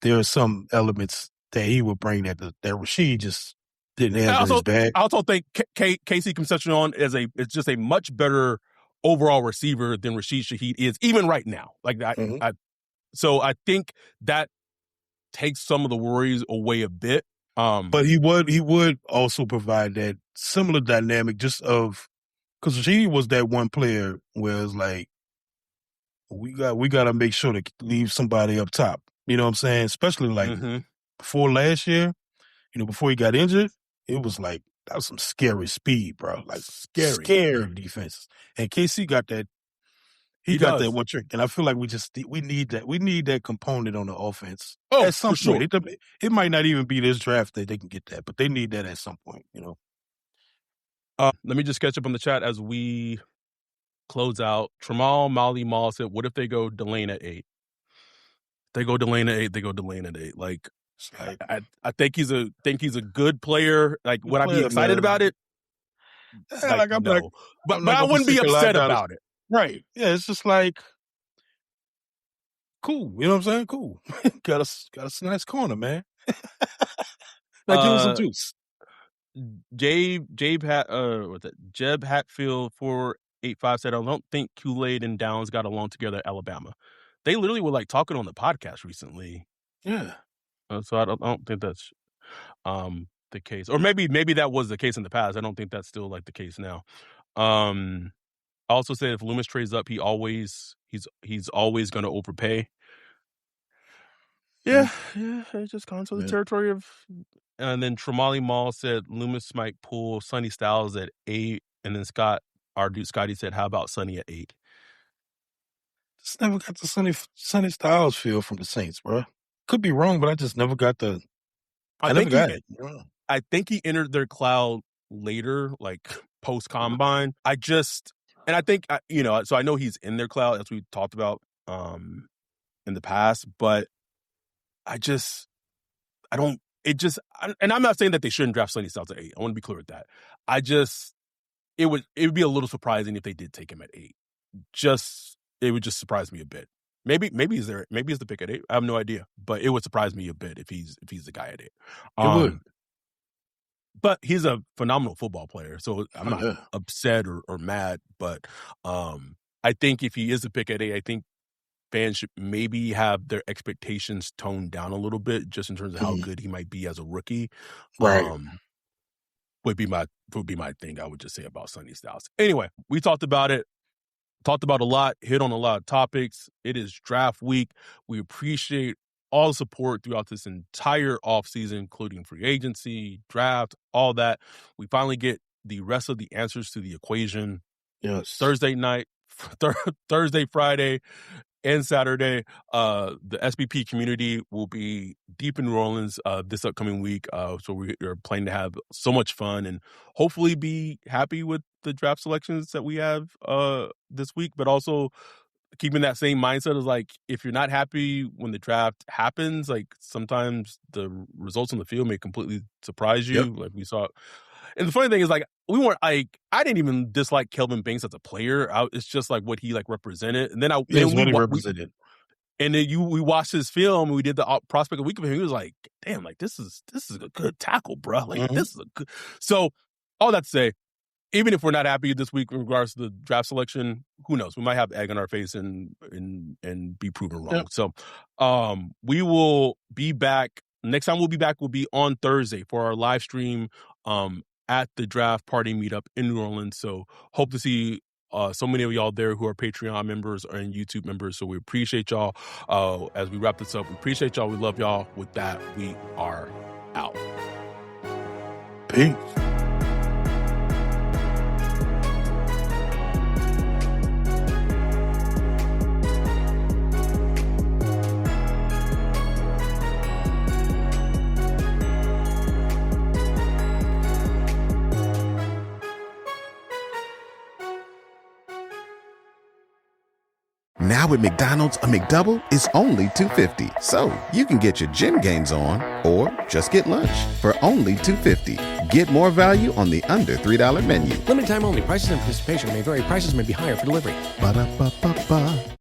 Speaker 2: there are some elements that he would bring that Rashid just didn't have in his bag.
Speaker 1: I also think KC Concepcion is just a much better overall receiver than Rashid Shaheed is, even right now. So I think that takes some of the worries away a bit.
Speaker 2: But he would also provide that similar dynamic just of, because Rashid was that one player where it's like, we got to make sure to leave somebody up top. You know what I'm saying? Especially before last year, before he got injured, it was like, that was some scary speed, bro. Like scary defenses. And KC got that. He got that one trick. And I feel like we need that. We need that component on the offense.
Speaker 1: Oh,
Speaker 2: at some
Speaker 1: for
Speaker 2: point.
Speaker 1: sure.
Speaker 2: It might not even be this draft that they can get that, but they need that at some point,
Speaker 1: Let me just catch up on the chat as we close out. Tramal Mali Mall said, what if they go Delane at 8? They go Delane at 8. They go Delane at 8. Like, I think he's a good player. Like, would I be excited about it?
Speaker 2: Yeah,
Speaker 1: no. But I wouldn't be upset about it.
Speaker 2: Right. Yeah, it's just like, cool. You know what I'm saying? Cool. got a nice corner, man. Like, give him some juice.
Speaker 1: Jeb Hatfield 485 said, I don't think Kool-Aid and Downs got along together at Alabama. They literally were like talking on the podcast recently.
Speaker 2: Yeah.
Speaker 1: So I don't think that's the case. Or maybe that was the case in the past. I don't think that's still like the case now. I also said if Loomis trades up, he's always going to overpay. Yeah, it's just gone to the territory of. And then Tramali Mall said Loomis might pull Sonny Styles at 8, and then our dude Scotty said, how about Sonny at 8?
Speaker 2: Just never got the Sonny Styles feel from the Saints, bro. Could be wrong, but I just never got the. I
Speaker 1: think he entered their cloud later, like post combine. And I think, so I know he's in their cloud, as we talked about in the past, but and I'm not saying that they shouldn't draft Sonny Styles at 8. I want to be clear with that. It would be a little surprising if they did take him at 8. It would just surprise me a bit. Maybe it's the pick at 8. I have no idea, but it would surprise me a bit if he's the guy at 8.
Speaker 2: It would.
Speaker 1: But he's a phenomenal football player, so I'm not upset or mad. But I think if he is a pick at 8, I think fans should maybe have their expectations toned down a little bit, just in terms of how good he might be as a rookie.
Speaker 2: Right.
Speaker 1: Would be my thing. I would just say about Sonny Styles. Anyway, we talked about it. Talked about a lot. Hit on a lot of topics. It is draft week. We appreciate all the support throughout this entire offseason, including free agency, draft, all that. We finally get the rest of the answers to the equation.
Speaker 2: Yes.
Speaker 1: Thursday night, Thursday, Friday, and Saturday. The SBP community will be deep in New Orleans this upcoming week. So we are planning to have so much fun and hopefully be happy with the draft selections that we have this week, but also keeping that same mindset of like, if you're not happy when the draft happens, like sometimes the results on the field may completely surprise you. Like we saw. And the funny thing is, like, I didn't even dislike Kelvin Banks as a player. It's just like what he like represented. And then
Speaker 2: represented.
Speaker 1: And then we watched his film. And we did the prospect a week of him. He was like, damn, like this is a good tackle, bro. Like this is a good. So all that to say, even if we're not happy this week in regards to the draft selection, who knows? We might have egg on our face and be proven wrong. Yep. So we will be back. Next time we'll be back will be on Thursday for our live stream at the draft party meetup in New Orleans. So hope to see so many of y'all there who are Patreon members and YouTube members. So we appreciate y'all. As we wrap this up, we appreciate y'all. We love y'all. With that, we are out.
Speaker 2: Peace.
Speaker 3: Now at McDonald's, a McDouble is only $2.50. So you can get your gym gains on or just get lunch for only $2.50. Get more value on the under $3 menu.
Speaker 5: Limited time only. Prices and participation may vary. Prices may be higher for delivery.
Speaker 3: Ba-da-ba-ba-ba.